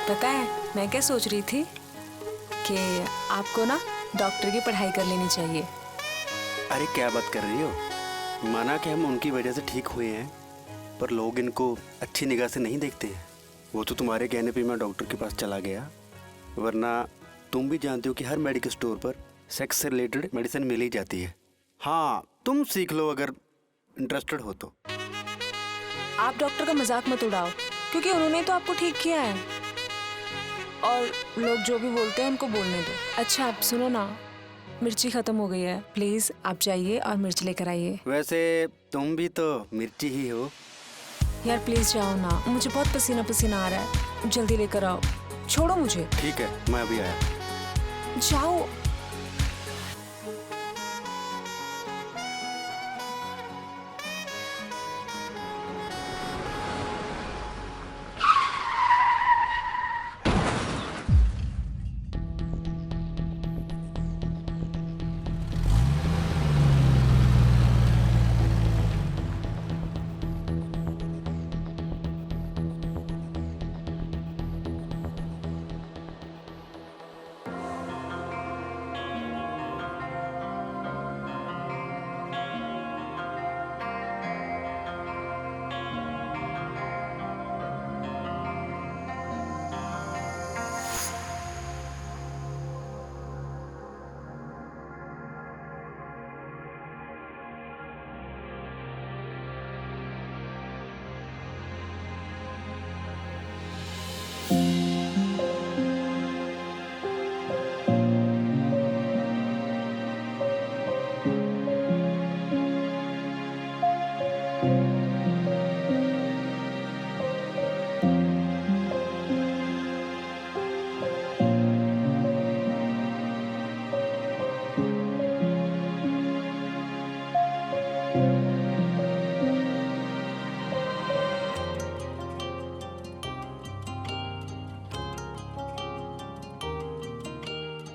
पता है मैं क्या सोच रही थी कि आपको ना डॉक्टर की पढ़ाई कर लेनी चाहिए। अरे क्या बात कर रही हो? माना कि हम उनकी वजह से ठीक हुए हैं, पर लोग इनको अच्छी निगाह से नहीं देखते हैं। वो तो तुम्हारे कहने पे मैं डॉक्टर के पास चला गया, वरना तुम भी जानते हो कि हर मेडिकल स्टोर पर सेक्स से रिलेटेड मेडिसिन मिल ही जाती है। हाँ, तुम सीख लो अगर इंटरेस्टेड हो तो। आप डॉक्टर का मजाक मत उड़ाओ, क्योंकि उन्होंने तो आपको ठीक किया है और लोग जो भी बोलते हैं उनको बोलने दो। अच्छा आप सुनो ना, मिर्ची खत्म हो गई है, प्लीज आप जाइए और मिर्च लेकर आइए। वैसे तुम भी तो मिर्ची ही हो। यार प्लीज जाओ ना, मुझे बहुत पसीना पसीना आ रहा है, जल्दी लेकर आओ। छोड़ो मुझे। ठीक है, मैं अभी आया। जाओ।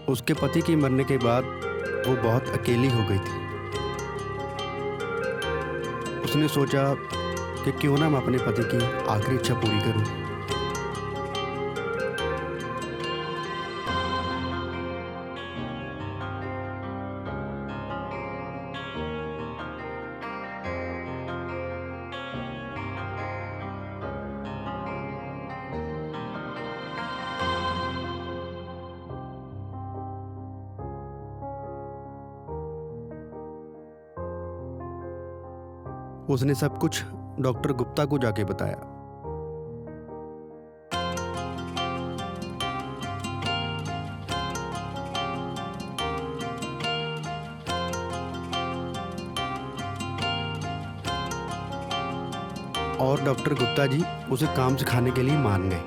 उसके पति के मरने के बाद वो बहुत अकेली हो गई थी। उसने सोचा कि क्यों ना मैं अपने पति की आखिरी इच्छा पूरी करूं। उसने सब कुछ डॉक्टर गुप्ता को जाके बताया। और डॉक्टर गुप्ता जी उसे काम सिखाने के लिए मान गए।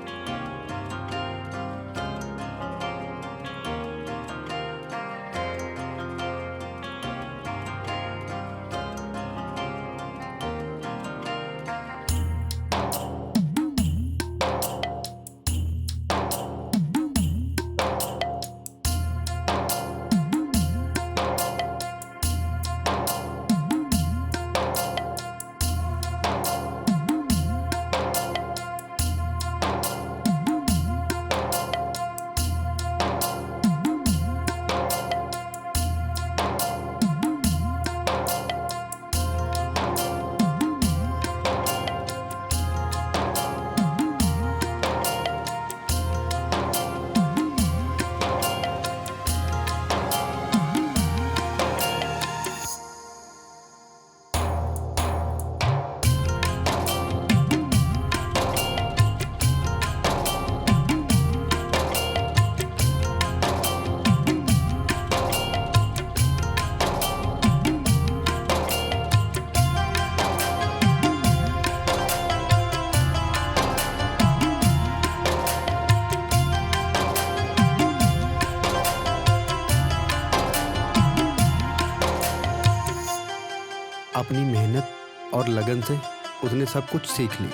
अपनी मेहनत और लगन से उसने सब कुछ सीख ली।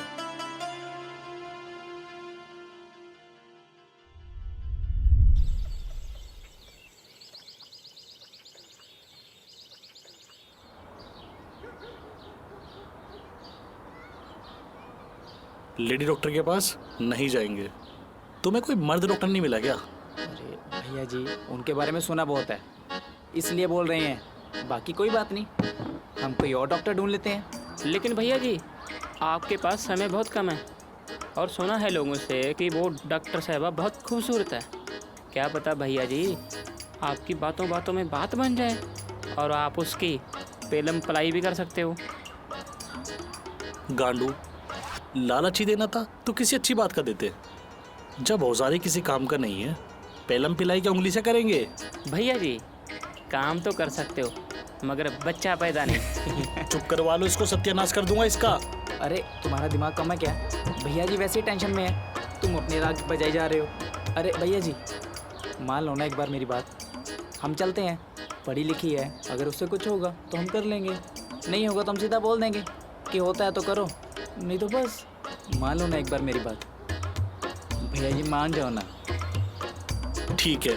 लेडी डॉक्टर के पास नहीं जाएंगे। तुम्हें कोई मर्द डॉक्टर नहीं मिला क्या? अरे भैया जी, उनके बारे में सुना बहुत है, इसलिए बोल रहे हैं। बाकी कोई बात नहीं, हम कोई और डॉक्टर ढूंढ लेते हैं। लेकिन भैया जी, आपके पास समय बहुत कम है और सुना है लोगों से कि वो डॉक्टर साहबा बहुत खूबसूरत है। क्या पता भैया जी, आपकी बातों बातों में बात बन जाए और आप उसकी पेलम पलाई भी कर सकते हो। गांडू, लालची देना था तो किसी अच्छी बात का देते। जब औजारी किसी काम का नहीं है, पेलम पिलाई क्या उंगली से करेंगे? भैया जी, काम तो कर सकते हो मगर बच्चा पैदा नहीं। चुप करवा लो इसको, सत्यानाश कर दूंगा इसका। अरे तुम्हारा दिमाग कम है क्या? भैया जी वैसे ही टेंशन में है, तुम अपने राग बजाई जा रहे हो। अरे भैया जी, मान लो ना एक बार मेरी बात, हम चलते हैं। पढ़ी लिखी है, अगर उससे कुछ होगा तो हम कर लेंगे, नहीं होगा तो हम सीधा बोल देंगे कि होता है तो करो, नहीं तो बस। मान लो ना एक बार मेरी बात, भैया जी मान जाओ ना। ठीक है,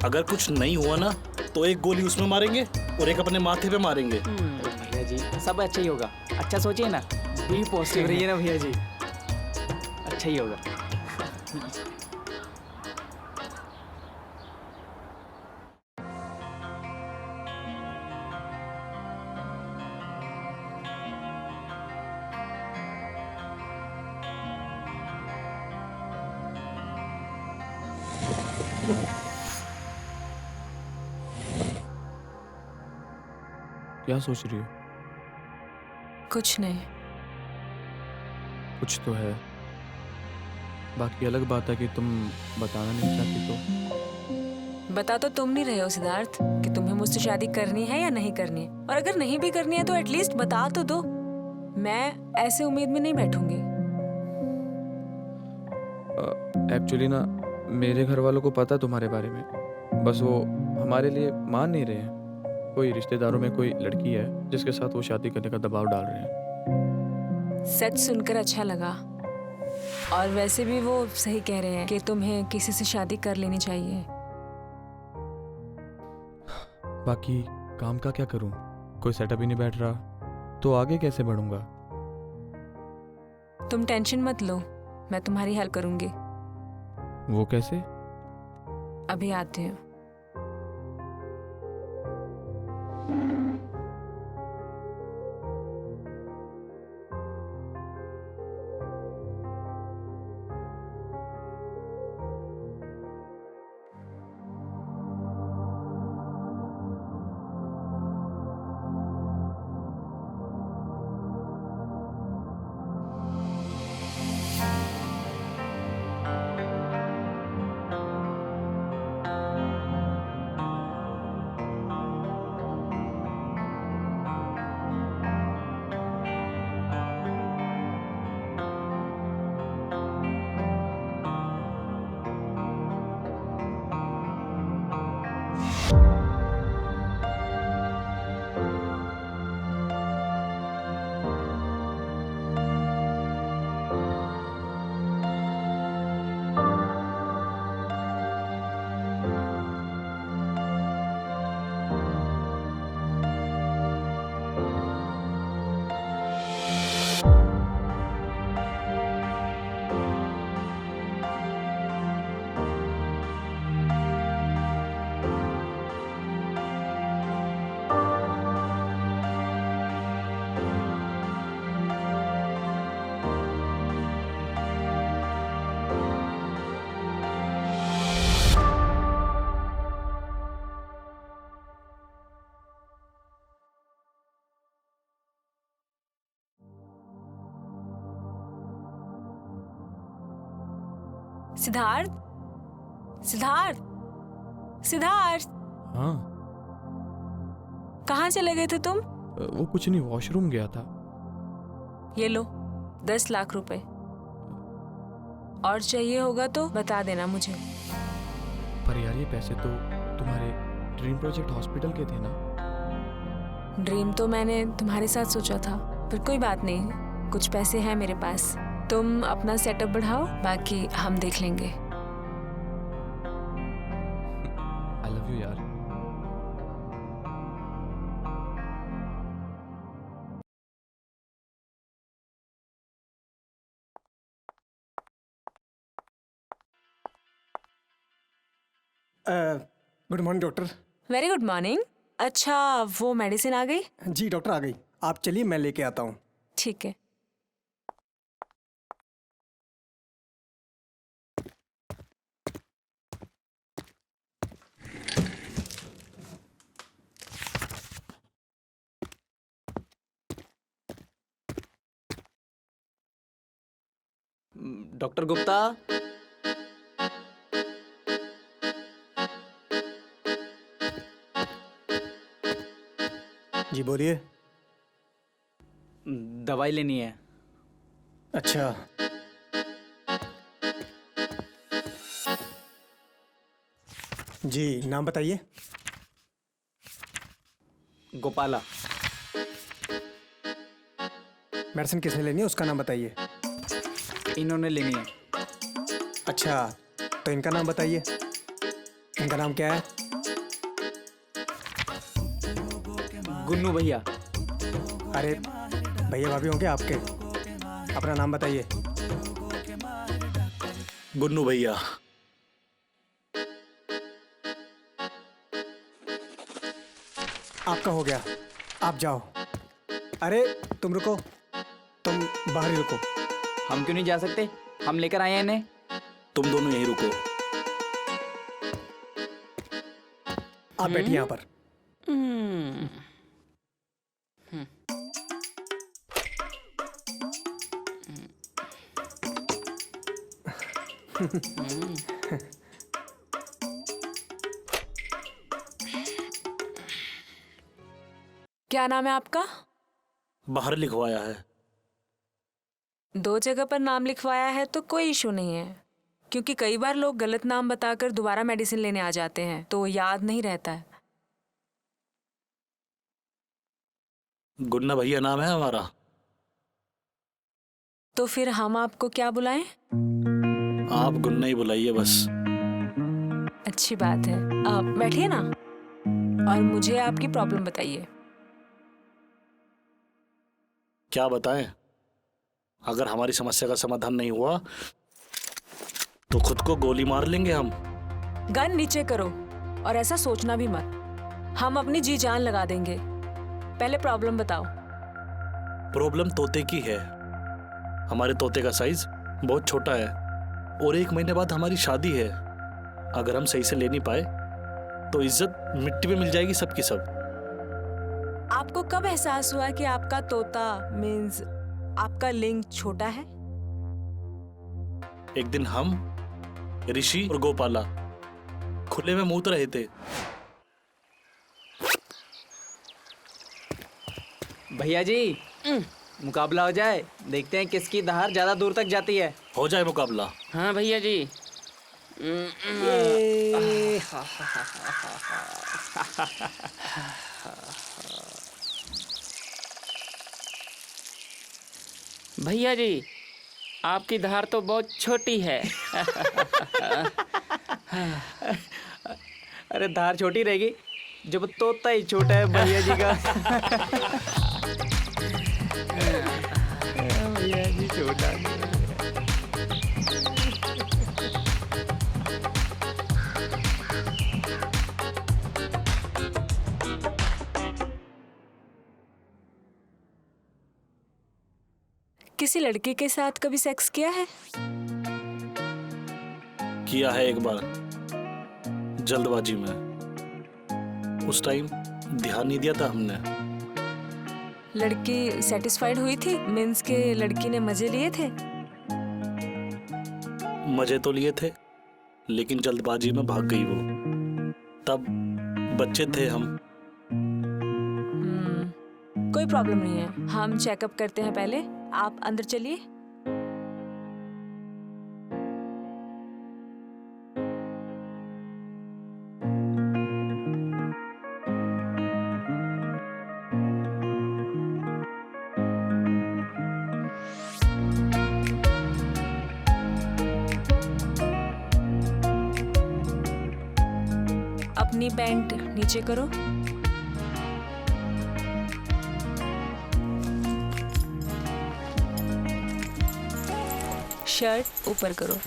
अगर कुछ नहीं हुआ ना तो एक गोली उसमें मारेंगे और एक अपने माथे पे मारेंगे। भैया जी सब अच्छा ही होगा, अच्छा सोचिए ना, बी पॉजिटिव रहिए ना भैया जी, अच्छा ही होगा। क्या सोच रही हो? कुछ नहीं। कुछ तो है, बाकी अलग बात है कि तुम बताना नहीं चाहती तो। बता तो तुम नहीं रहे हो सिद्धार्थ कि तुम्हें मुझसे शादी करनी है या नहीं करनी है, और अगर नहीं भी करनी है तो एटलीस्ट बता तो दो। मैं ऐसे उम्मीद में नहीं बैठूंगी। एक्चुअली ना, मेरे घर वालों को पता तुम्हारे बारे में, बस वो हमारे लिए मान नहीं रहे हैं। कोई रिश्तेदारों में कोई लड़की है जिसके साथ वो शादी करने का दबाव डाल रहे हैं। सच सुनकर अच्छा लगा, और वैसे भी वो सही कह रहे हैं कि तुम्हें किसी से शादी कर लेनी चाहिए। बाकी काम का क्या करूं? कोई सेटअप ही नहीं बैठ रहा, तो आगे कैसे बढ़ूंगा? तुम टेंशन मत लो, मैं तुम्हारी हेल्प करूंगी। वो कैसे? अभी आती हूँ। सिद्धार्थ, सिद्धार्थ, सिद्धार्थ, हाँ। कहाँ चले गए थे तुम? वो कुछ नहीं, वॉशरूम गया था। ये लो 10 लाख रुपए, और चाहिए होगा तो बता देना मुझे। पर यार ये पैसे तो तुम्हारे ड्रीम प्रोजेक्ट हॉस्पिटल के थे ना? ड्रीम तो मैंने तुम्हारे साथ सोचा था, पर कोई बात नहीं, कुछ पैसे हैं मेरे पास। तुम अपना सेटअप बढ़ाओ, बाकी हम देख लेंगे। आई लव यू यार। Good morning doctor. Very good morning. अच्छा, वो मेडिसिन आ गई? जी डॉक्टर आ गई, आप चलिए मैं लेके आता हूँ। ठीक है। डॉक्टर गुप्ता, जी बोलिए। दवाई लेनी है। अच्छा, जी नाम बताइए। गोपाला। मेडिसिन किसने लेनी है उसका नाम बताइए। इन्होंने लेनी है। अच्छा, तो इनका नाम बताइए। इनका नाम क्या है? गुन्नू भैया। अरे भैया भाभी होंगे आपके, अपना नाम बताइए। गुन्नू भैया। आपका हो गया, आप जाओ। अरे तुम रुको, तुम बाहर ही रुको। हम क्यों नहीं जा सकते? हम लेकर आए हैं इन्हें। तुम दोनों यहीं रुको। आप बैठिए यहाँ पर। क्या नाम है आपका? बाहर लिखवाया है। 2 जगह पर नाम लिखवाया है तो कोई इशू नहीं है, क्योंकि कई बार लोग गलत नाम बताकर दोबारा मेडिसिन लेने आ जाते हैं तो याद नहीं रहता है। गुन्ना भैया नाम है हमारा। तो फिर हम आपको क्या बुलाएं? आप गुन्ना ही बुलाइए बस। अच्छी बात है, आप बैठिए ना। और मुझे आपकी प्रॉब्लम बताइए। क्या बताएं? अगर हमारी समस्या का समाधान नहीं हुआ तो खुद को गोली मार लेंगे हम। गन नीचे करो और ऐसा सोचना भी मत, हम अपनी जी जान लगा देंगे। पहले प्रॉब्लम बताओ। प्रॉब्लम तोते की है। हमारे तोते का साइज बहुत छोटा है और 1 महीने बाद हमारी शादी है। अगर हम सही से ले नहीं पाए तो इज्जत मिट्टी में मिल जाएगी सबकी सब। आपको कब एहसास हुआ कि आपका तोता मीन्स आपका लिंग छोटा है? एक दिन हम, ऋषि और गोपाला खुले में मूत रहे थे। भैया जी मुकाबला हो जाए, देखते हैं किसकी धार ज्यादा दूर तक जाती है। हो जाए मुकाबला। हाँ भैया जी। भैया जी आपकी धार तो बहुत छोटी है। अरे धार छोटी रहेगी जब तोता ही छोटा है भैया जी का। भैया जी छोटा किसी लड़के के साथ कभी सेक्स किया है? किया है एक बार, जल्दबाजी में। उस टाइम ध्यान नहीं दिया था हमने। लड़की सेटिस्फाइड हुई थी? मीन्स के लड़की ने मजे लिए थे? मजे तो लिए थे लेकिन जल्दबाजी में भाग गई वो। तब बच्चे थे हम। कोई प्रॉब्लम नहीं है, हम चेकअप करते हैं पहले। आप अंदर चलिए। अपनी पैंट नीचे करो। शर्ट ऊपर करो।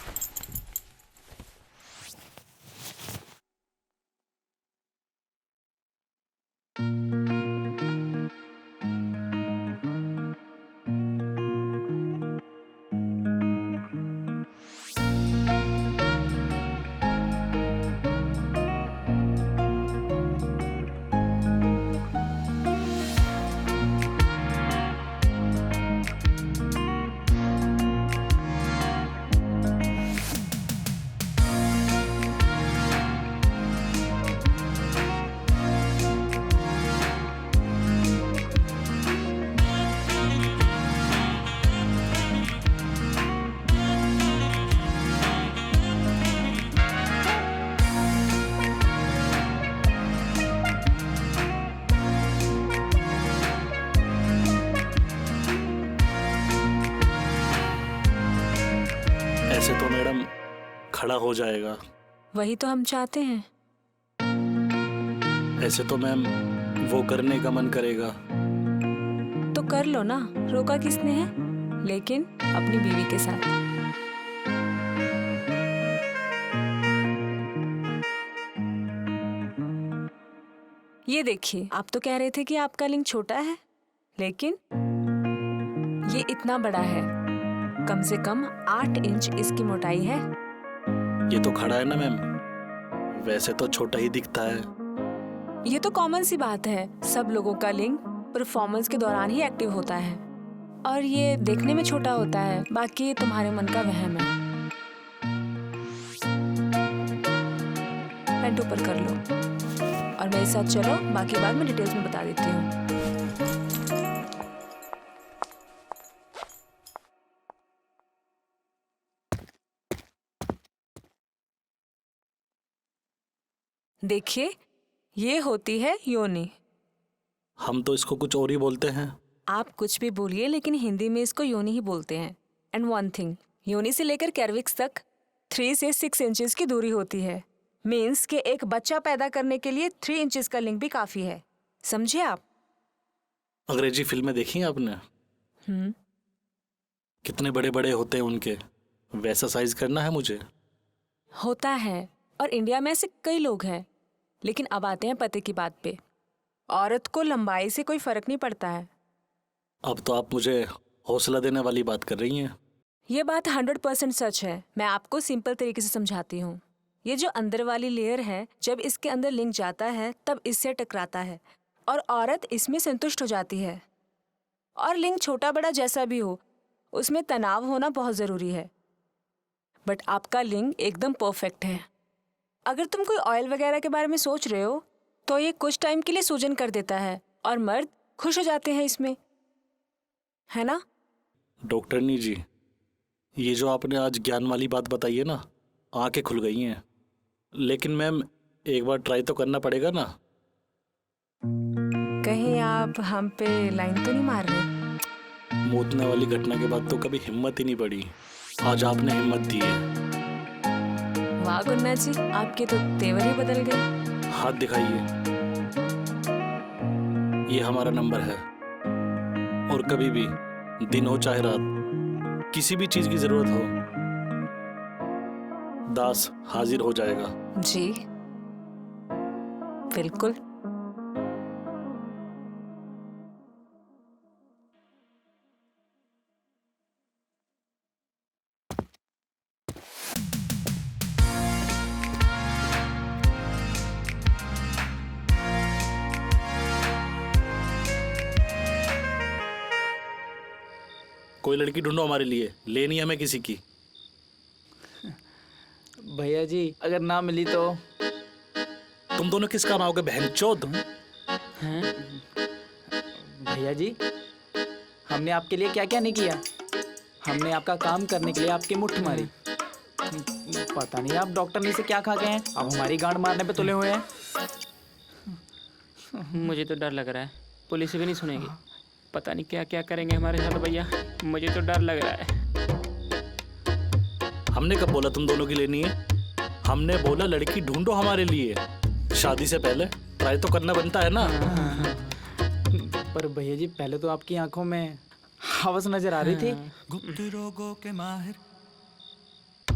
ऐसे तो मैडम खड़ा हो जाएगा। वही तो हम चाहते हैं। ऐसे तो मैम वो करने का मन करेगा। तो कर लो ना, रोका किसने है? लेकिन अपनी बीवी के साथ। ये देखिए, आप तो कह रहे थे कि आपका लिंग छोटा है, लेकिन ये इतना बड़ा है। कम से कम 8 इंच इसकी मोटाई है। ये तो खड़ा है ना मैम, वैसे तो छोटा ही दिखता है। ये तो कॉमन सी बात है, सब लोगों का लिंग परफॉर्मेंस के दौरान ही एक्टिव होता है और ये देखने में छोटा होता है। बाकी तुम्हारे मन का वहम है। पैंट ऊपर कर लो और मेरे साथ चलो, बाकी बात मैं डिटेल्स में बता देती हूँ। देखिए, ये होती है योनि। हम तो इसको कुछ और ही बोलते हैं। आप कुछ भी बोलिए, लेकिन हिंदी में इसको योनि ही बोलते हैं। एंड वन थिंग, योनि से लेकर कैर्विक्स तक 3 से 6 इंचेस की दूरी होती है। मीन्स कि एक बच्चा पैदा करने के लिए 3 इंचेस का लिंग भी काफी है, समझे आप? अंग्रेजी फिल्में देखी हैं आपने? कितने बड़े बड़े होते हैं उनके, वैसा साइज करना है मुझे। होता है, और इंडिया में ऐसे कई लोग हैं। लेकिन अब आते हैं पते की बात पे। औरत को लंबाई से कोई फर्क नहीं पड़ता है। अब तो आप मुझे हौसला देने वाली बात कर रही हैं। ये बात 100% सच है। मैं आपको सिंपल तरीके से समझाती हूँ। ये जो अंदर वाली लेयर है, जब इसके अंदर लिंग जाता है तब इससे टकराता है और औरत इसमें संतुष्ट हो जाती है। और लिंग छोटा बड़ा जैसा भी हो, उसमें तनाव होना बहुत ज़रूरी है। बट आपका लिंग एकदम परफेक्ट है। अगर तुम कोई ऑयल वगैरह के बारे में सोच रहे हो तो ये कुछ टाइम के लिए सूजन कर देता है और मर्द खुश हो जाते हैं इसमें, है ना? डॉक्टरनी जी, ये जो आपने आज ज्ञान वाली बात बताई है ना, आंखें खुल गई हैं। लेकिन मैम, एक बार ट्राई तो करना पड़ेगा ना। कहीं आप हम पे लाइन तो नहीं मार रहे? मूतने वाली घटना के बाद तो कभी हिम्मत ही नहीं बढ़ी। आज आपने हिम्मत दी है। वाह गुन्ना जी, आपके तो तेवर ही बदल गए। हाथ दिखाइए। ये हमारा नंबर है, और कभी भी दिन हो चाहे रात, किसी भी चीज की जरूरत हो, दास हाजिर हो जाएगा। जी बिल्कुल। कोई लड़की ढूंढो हमारे लिए, लेनी है हमें किसी की। भैया जी, अगर ना मिली तो? तुम दोनों किस काम आओगे बहनचोद? भैया जी, हमने आपके लिए क्या क्या नहीं किया। हमने आपका काम करने के लिए आपकी मुट्ठी मारी। पता नहीं आप डॉक्टरनी से क्या खा गए हैं, अब हमारी गांड मारने पे तुले हुए हैं। मुझे तो डर लग रहा है, पुलिस भी नहीं सुनेगी। पता नहीं क्या क्या करेंगे हमारे साथ भैया, मुझे तो डर लग रहा है। हमने कब बोला तुम दोनों की लेनी है? हमने बोला लड़की ढूंढो हमारे लिए। शादी से पहले ट्राई तो करना बनता है ना। पर भैया जी, पहले तो आपकी आंखों में हवस नजर आ रही थी। गुप्त रोगों के माहिर।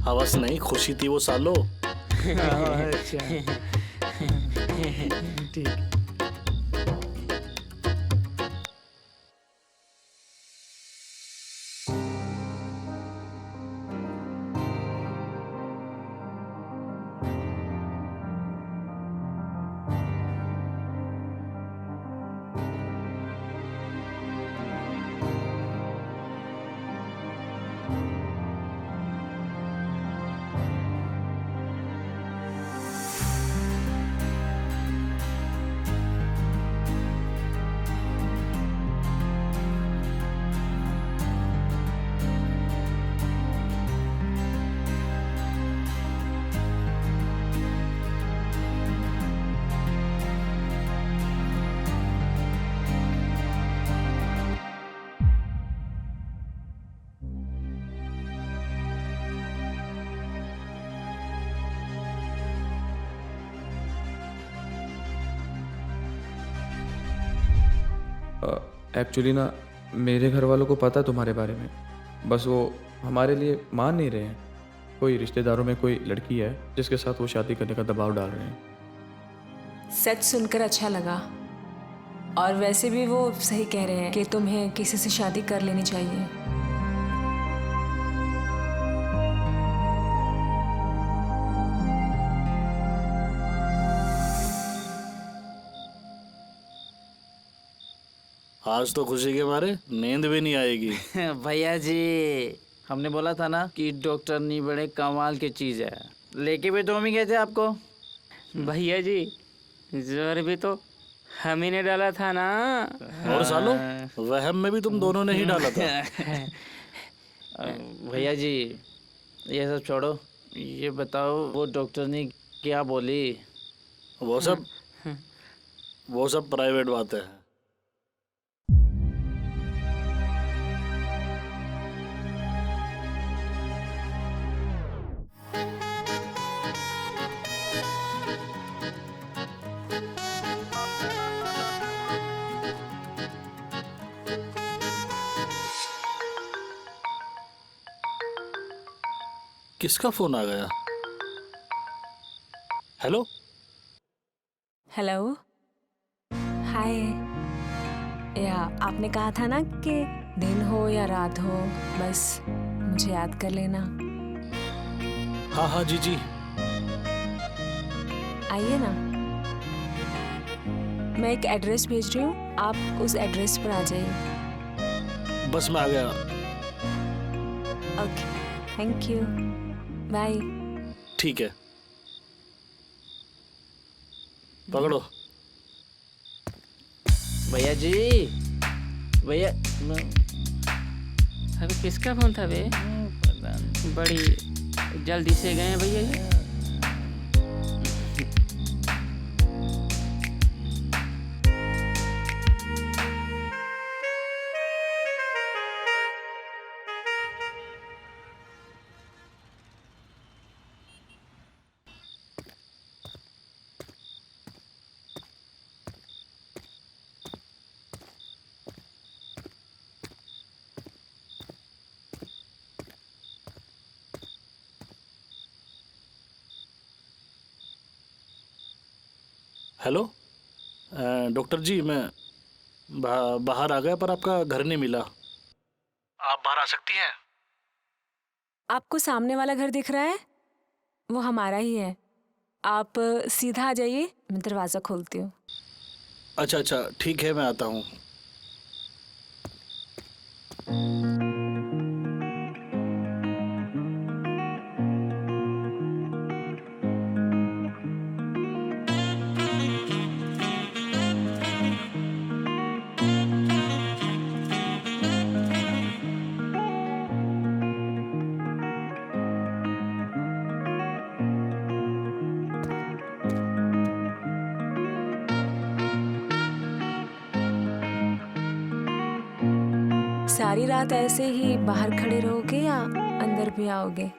हवस नहीं, खुशी थी वो सालो। अच्छा ठीक। एक्चुअली ना, मेरे घर वालों को पता है तुम्हारे बारे में, बस वो हमारे लिए मान नहीं रहे हैं। कोई रिश्तेदारों में कोई लड़की है जिसके साथ वो शादी करने का दबाव डाल रहे हैं। सच सुनकर अच्छा लगा। और वैसे भी वो सही कह रहे हैं कि तुम्हें किसी से शादी कर लेनी चाहिए। आज तो खुशी के मारे नींद भी नहीं आएगी। भैया जी, हमने बोला था ना कि डॉक्टरनी बड़े कमाल की चीज़ है। लेके भी तो हम ही गए थे आपको। भैया जी, जोर भी तो हम ही ने डाला था ना। और सालो, वहम में भी तुम दोनों ने ही डाला था। भैया जी, ये सब छोड़ो, ये बताओ वो डॉक्टरनी क्या बोली? वो सब प्राइवेट बातें हैं। किसका फोन आ गया? हेलो हेलो, हाय। या आपने कहा था ना कि दिन हो या रात हो बस मुझे याद कर लेना। हाँ हाँ जी जी। आइए ना, मैं एक एड्रेस भेज रही हूँ, आप उस एड्रेस पर आ जाइए। बस मैं आ गया। Okay, thank you, bye. ठीक है, पकड़ो। भैया जी, भैया। अबे किसका फोन था बे? बड़ी जल्दी से गए हैं भैया जी। हेलो डॉक्टर जी, मैं बाहर आ गया पर आपका घर नहीं मिला। आप बाहर आ सकती हैं? आपको सामने वाला घर दिख रहा है, वो हमारा ही है। आप सीधा आ जाइए, मैं दरवाज़ा खोलती हूँ। अच्छा अच्छा, ठीक है, मैं आता हूँ। सारी रात ऐसे ही बाहर खड़े रहोगे या अंदर भी आओगे?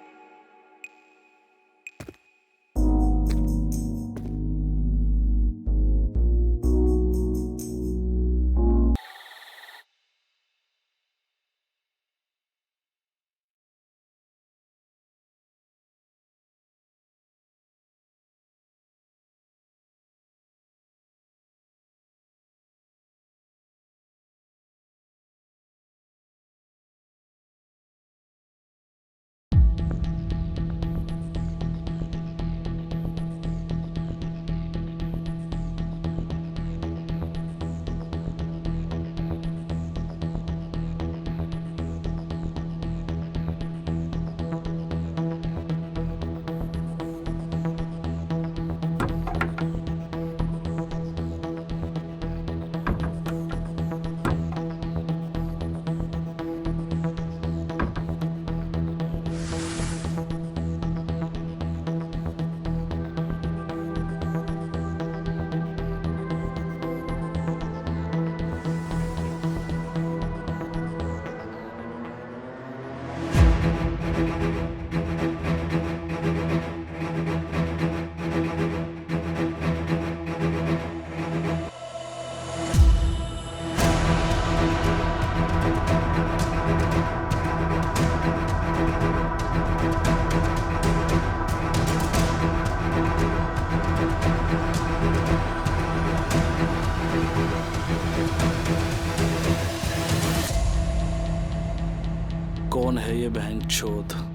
कौन है ये बहनचोद?